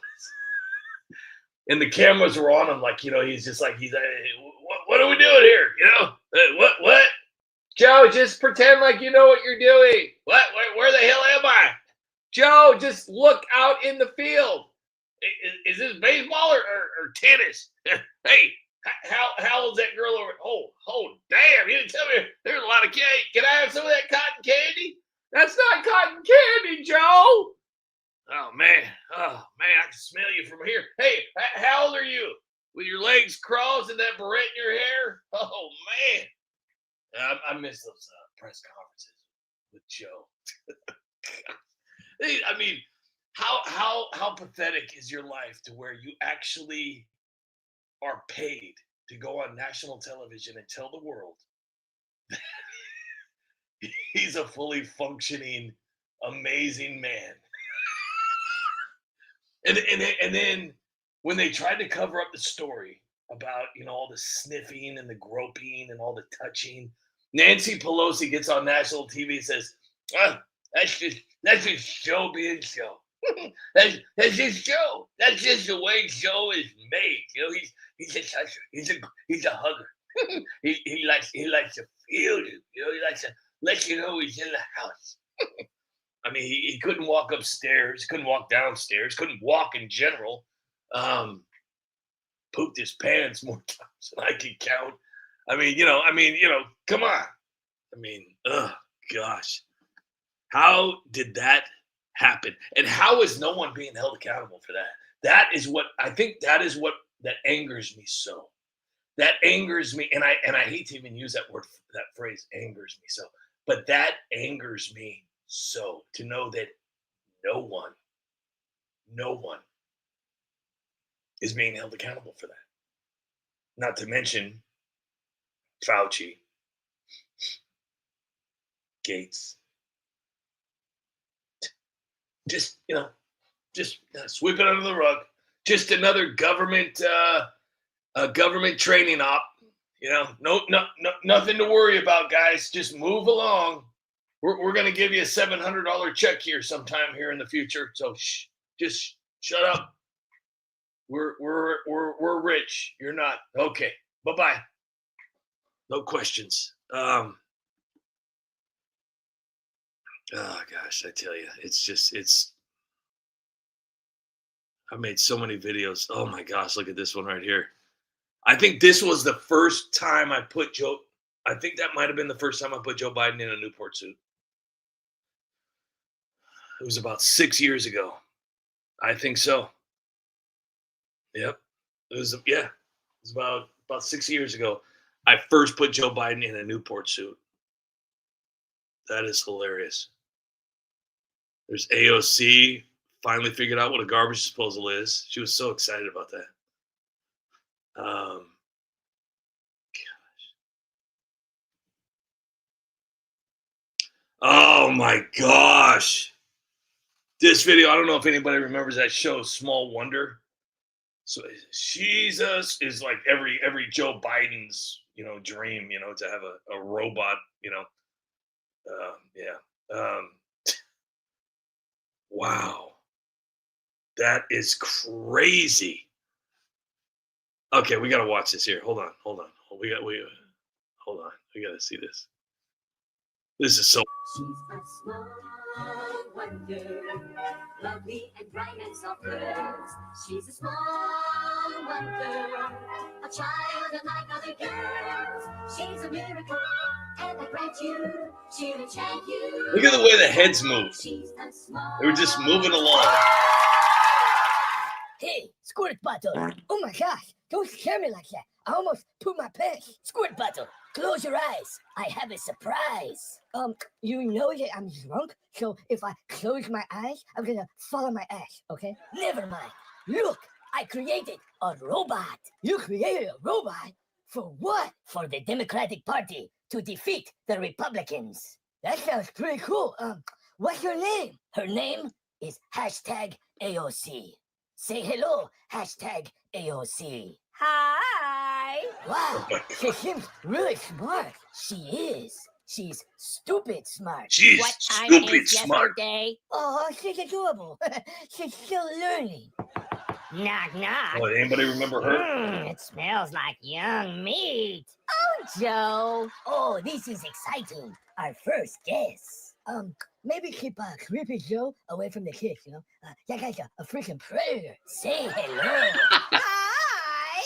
And the cameras were on him, he's just like, what are we doing here? What? Joe, just pretend like you know what you're doing. What? Where the hell am I? Joe, just look out in the field. Is this baseball or tennis? Hey, How old's that girl over? Oh, damn! You didn't tell me there's a lot of candy. Can I have some of that cotton candy? That's not cotton candy, Joe. Oh man, I can smell you from here. Hey, how old are you? With your legs crossed and that beret in your hair? Oh man, I miss those press conferences with Joe. I mean, how pathetic is your life to where you actually are paid to go on national television and tell the world he's a fully functioning, amazing man. And then when they tried to cover up the story about, all the sniffing and the groping and all the touching, Nancy Pelosi gets on national TV and says, that's just show being show. that's just show. That's just the way Joe is made. He's a toucher. He's a hugger. he likes to feel you. He likes to let you know he's in the house. I mean, he couldn't walk upstairs, couldn't walk downstairs, couldn't walk in general. Pooped his pants more times than I can count. I mean, come on. I mean, gosh. How did that happen? And how is no one being held accountable for that? That is what that angers me so. That angers me, and I hate to even use that phrase, angers me so. But that angers me so, to know that no one is being held accountable for that. Not to mention Fauci, Gates. Just sweep it under the rug. Just another government training op. No, nothing to worry about, guys. Just move along. We're going to give you a $700 check here sometime here in the future. So just shut up. We're rich. You're not. Okay. Bye-bye. No questions. Oh gosh, I tell you, I've made so many videos. Oh my gosh, look at this one right here. I think this was the first time I think that might have been the first time I put Joe Biden in a Newport suit. It was about 6 years ago. I think so. Yep. It was about 6 years ago. I first put Joe Biden in a Newport suit. That is hilarious. There's AOC finally figured out what a garbage disposal is. She was so excited about that. Gosh. Oh my gosh. This video, I don't know if anybody remembers that show, Small Wonder. So Jesus is like every Joe Biden's, dream, to have a robot, wow. That is crazy. Okay, we got to watch this here. Hold on. Hold on. We got to see this. This is so. She's a small wonder, lovely and bright and soft curves. She's a small wonder, a child unlike other girls. She's a miracle, and I grant you, she'll enchant you. Look at the way the heads move. They were just moving along. Hey, Squirt Bottle. Oh my gosh, don't scare me like that. I almost pooped my pants. Squirt Bottle, close your eyes. I have a surprise. You know that I'm drunk, so if I close my eyes, I'm gonna fall on my ass, okay? Never mind. Look, I created a robot. You created a robot? For what? For the Democratic Party to defeat the Republicans. That sounds pretty cool. What's her name? Her name is #AOC. Say hello, #AOC. Hi. Wow, she seems really smart. She is. She's stupid smart. She's What time stupid is smart. yesterday? Oh, she's adorable. She's still learning. Knock, knock. Oh, anybody remember her? It smells like young meat. Oh, Joe. Oh, this is exciting. Our first guest. Maybe keep Creepy Joe away from the kids, That guy's a freaking predator. Say hello. Hi.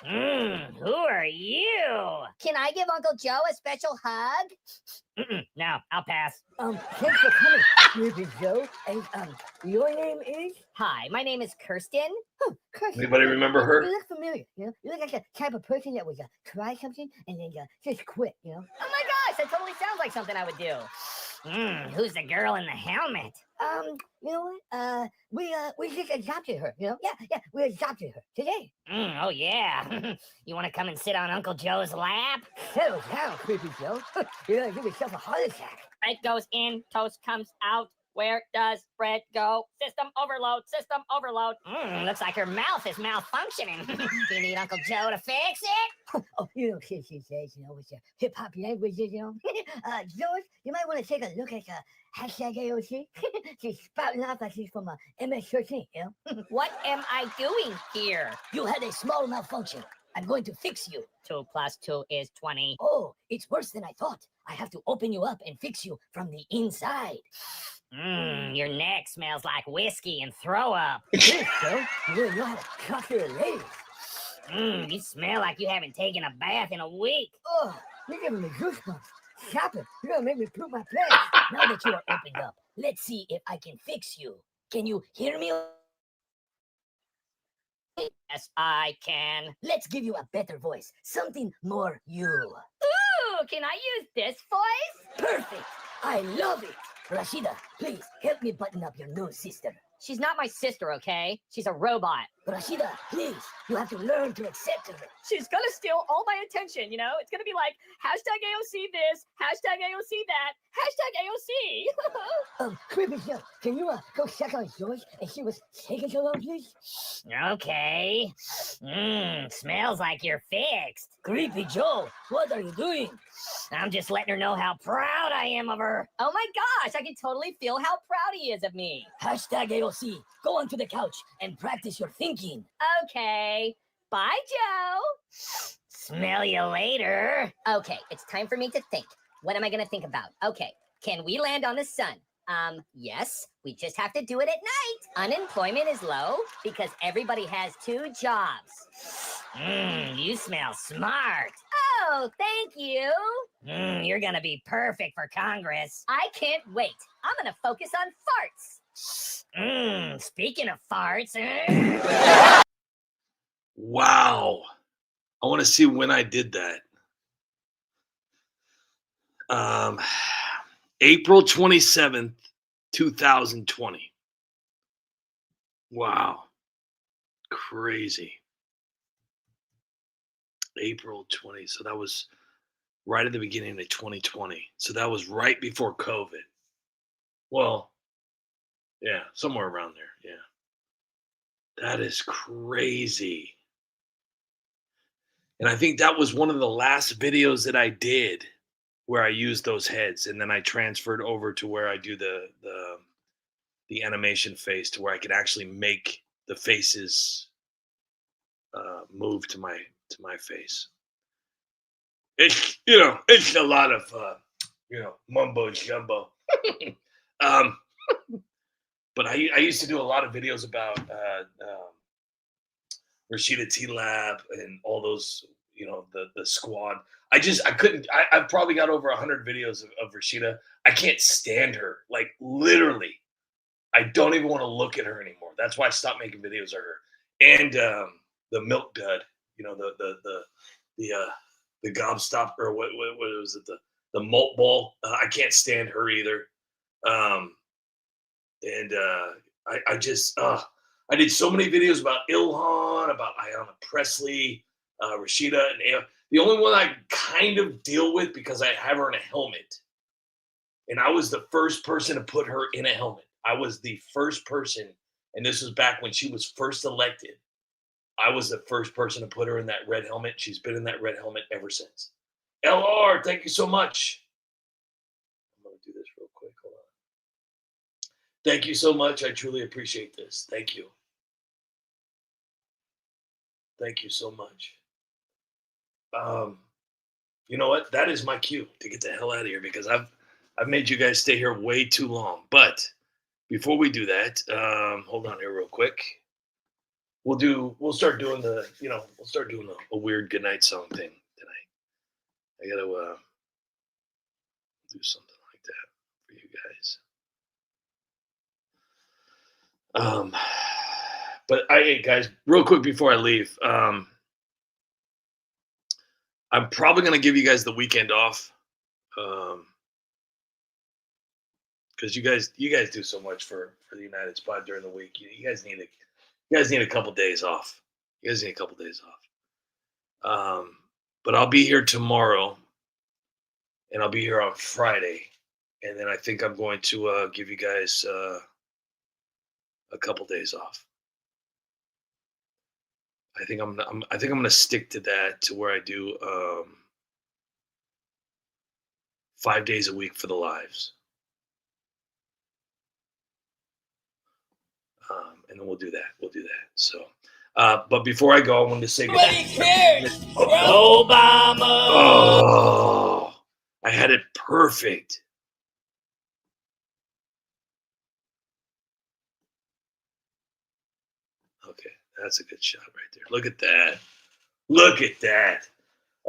Who are you? Can I give Uncle Joe a special hug? No, I'll pass. Thanks for coming, Creepy Joe. And, your name is? Hi, my name is Kirsten. Oh, Kirsten. Anybody remember her? You look familiar, you know? You look like the type of person that would try something and then just quit, you know? Oh my gosh, that totally sounds like something I would do. Who's the girl in the helmet? You know what? We just adopted her, you know? Yeah, we adopted her today. Oh, yeah. You want to come and sit on Uncle Joe's lap? Settle down, Creepy Joe. You're gonna give yourself a heart attack. Bread goes in, toast comes out. Where does bread go? System overload, system overload. Looks like her mouth is malfunctioning. Do you need Uncle Joe to fix it? Oh, you know, kids these days, you know, with your hip-hop languages, you know? George, you might want to take a look at hashtag AOC. She's spouting off like she's from MS-13, you know? What am I doing here? You had a small malfunction. I'm going to fix you. 2 + 2 is 20. Oh, it's worse than I thought. I have to open you up and fix you from the inside. Your neck smells like whiskey and throw up. Yes, Joe. You really know how to talk to your ladies. You smell like you haven't taken a bath in a week. Oh, you're giving me goosebumps. Stop it. You're going to make me poop my pants. Now that you are opened up, let's see if I can fix you. Can you hear me? Yes, I can. Let's give you a better voice. Something more you. Ooh, can I use this voice? Perfect. I love it. Rashida, please help me button up your new sister. She's not my sister, okay? She's a robot. Rashida, please, you have to learn to accept her. She's gonna steal all my attention, you know? It's gonna be like, hashtag AOC this, hashtag AOC that, hashtag AOC. Creepy Joe, can you go check on George and see what's taking so long, please? Okay. Smells like you're fixed. Creepy Joe, what are you doing? I'm just letting her know how proud I am of her. Oh my gosh, I can totally feel how proud he is of me. Hashtag AOC, go onto the couch and practice your thinking. Okay, bye, Joe. Smell you later. Okay, it's time for me to think. What am I gonna think about? Okay, can we land on the sun? Yes, we just have to do it at night. Unemployment is low because everybody has 2 jobs. You smell smart. Oh, thank you. You're gonna be perfect for Congress. I can't wait. I'm gonna focus on farts. Speaking of farts. Wow. I want to see when I did that. April 27th, 2020. Wow. Crazy. April 20. So that was right at the beginning of 2020. So that was right before COVID. Well, yeah, somewhere around there. Yeah. That is crazy. And I think that was one of the last videos that I did where I used those heads, and then I transferred over to where I do the animation face, to where I could actually make the faces move to my face. It's it's a lot of mumbo jumbo. But I used to do a lot of videos about Rashida Tlaib and all those, the squad. I've probably got over 100 videos of Rashida. I can't stand her. Like, literally, I don't even want to look at her anymore. That's why I stopped making videos of her. And the milk dud, the gobstopper, or what was it? The malt ball. I can't stand her either. I did so many videos about Ilhan, about Ayanna Presley, Rashida, and the only one I kind of deal with because I have her in a helmet. And I was the first person to put her in a helmet. I was the first person, and this was back when she was first elected. I was the first person to put her in that red helmet. She's been in that red helmet ever since. LR, thank you so much. I'm going to do this real quick. Hold on. Thank you so much. I truly appreciate this. Thank you. Thank you so much. You know what? That is my cue to get the hell out of here, because I've made you guys stay here way too long. But before we do that, hold on here real quick. we'll start doing a weird goodnight song thing tonight. I gotta do something like that for you guys. But guys, real quick before I leave, I'm probably gonna give you guys the weekend off, because you guys do so much for the United Spot during the week. You guys need a couple days off. But I'll be here tomorrow, and I'll be here on Friday, and then I think I'm going to give you guys a couple days off. I think I'm gonna stick to that, to where I do 5 days a week for the lives, and then we'll do that. So, but before I go, I wanted to say Nobody cares. Obama. Oh, I had it perfect. Okay, that's a good shot right there. Look at that.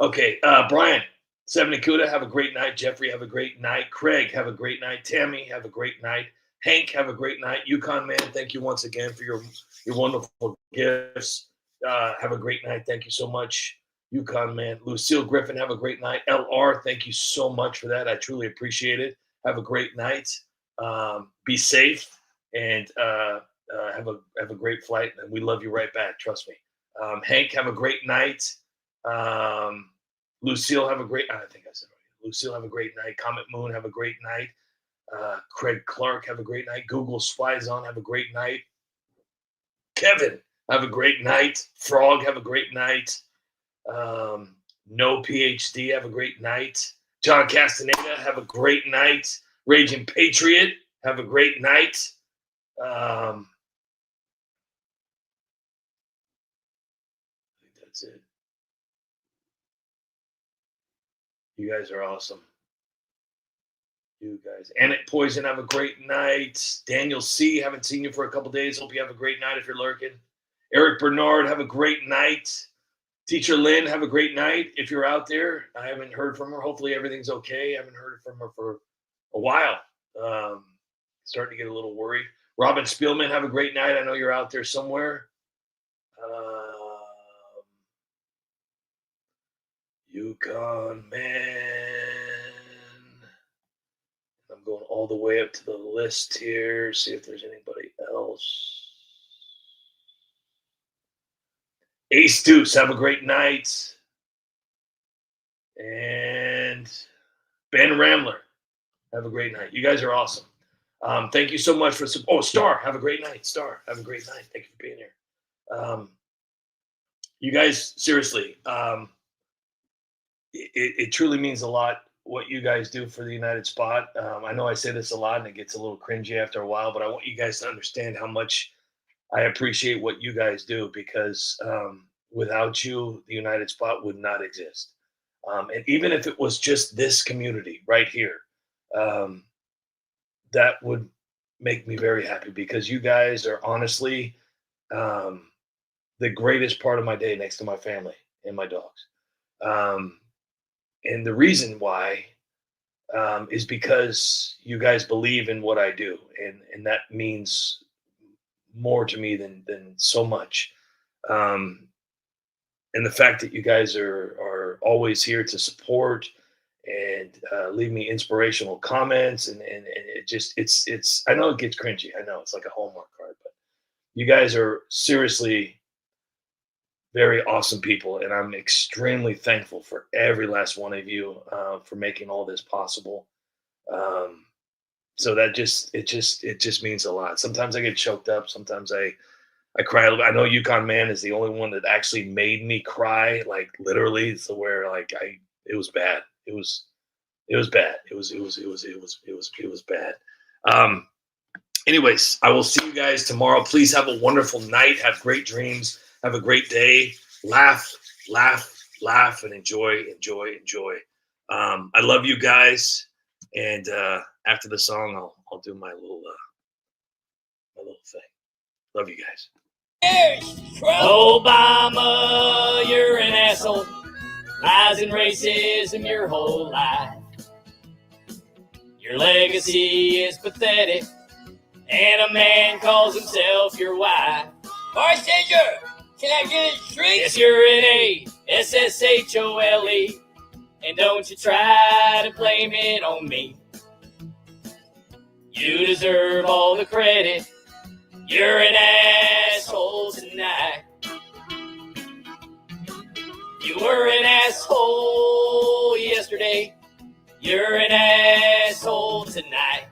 Okay, Brian, 70 Cuda, have a great night. Jeffrey, have a great night. Craig, have a great night. Tammy, have a great night. Hank, have a great night. Yukon Man, thank you once again for your wonderful gifts. Have a great night. Thank you so much, Yukon Man. Lucille Griffin, have a great night. LR, thank you so much for that. I truly appreciate it. Have a great night. Be safe, and have a great flight. And we love you right back. Trust me. Hank, have a great night. Lucille, have a great. I think I said it right. Lucille, have a great night. Comet Moon, have a great night. Craig Clark, have a great night. Google Spies On, have a great night. Kevin, have a great night. Frog, have a great night. No PhD, have a great night. John Castaneda, have a great night. Raging Patriot, have a great night. I think that's it. You guys are awesome. You guys. Annette Poison, have a great night. Daniel C., haven't seen you for a couple days. Hope you have a great night if you're lurking. Eric Bernard, have a great night. Teacher Lynn, have a great night if you're out there. I haven't heard from her. Hopefully everything's okay. I haven't heard from her for a while. Starting to get a little worried. Robin Spielman, have a great night. I know you're out there somewhere. Yukon Man. I'm going all the way up to the list here. See if there's anybody else. Ace Deuce, have a great night. And Ben Ramler, have a great night. You guys are awesome. Thank you so much for Star, have a great night. Star, have a great night. Thank you for being here. You guys, seriously, it truly means a lot what you guys do for the United Spot. I know I say this a lot and it gets a little cringy after a while, but I want you guys to understand how much I appreciate what you guys do, because without you, the United Spot would not exist. And even if it was just this community right here, that would make me very happy, because you guys are honestly the greatest part of my day next to my family and my dogs. And the reason why is because you guys believe in what I do, and that means more to me than so much. And the fact that you guys are always here to support and leave me inspirational comments, and it just it's I know it gets cringy. I know it's like a Hallmark card, but you guys are seriously very awesome people, and I'm extremely thankful for every last one of you for making all this possible. So that it just means a lot. Sometimes I get choked up. Sometimes I cry a little bit. I know Yukon Man is the only one that actually made me cry, like literally, so where like it was bad. It was bad. It was bad. Anyways, I will see you guys tomorrow. Please have a wonderful night. Have great dreams. Have a great day. Laugh, and enjoy. I love you guys. And after the song, I'll do my little thing. Love you guys. Obama, you're an asshole. Lies and racism your whole life. Your legacy is pathetic, and a man calls himself your wife. Bartender, can I get a drink? Yes, you're an A-S-S-H-O-L-E, and don't you try to blame it on me. You deserve all the credit. You're an asshole tonight. You were an asshole yesterday. You're an asshole tonight.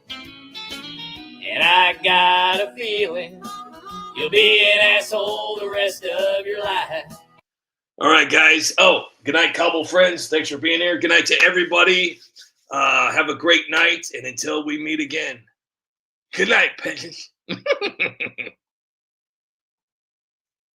And I got a feeling you'll be an asshole the rest of your life. All right, guys. Oh, good night, Cobble friends. Thanks for being here. Good night to everybody. Have a great night. And until we meet again, good night, peasants.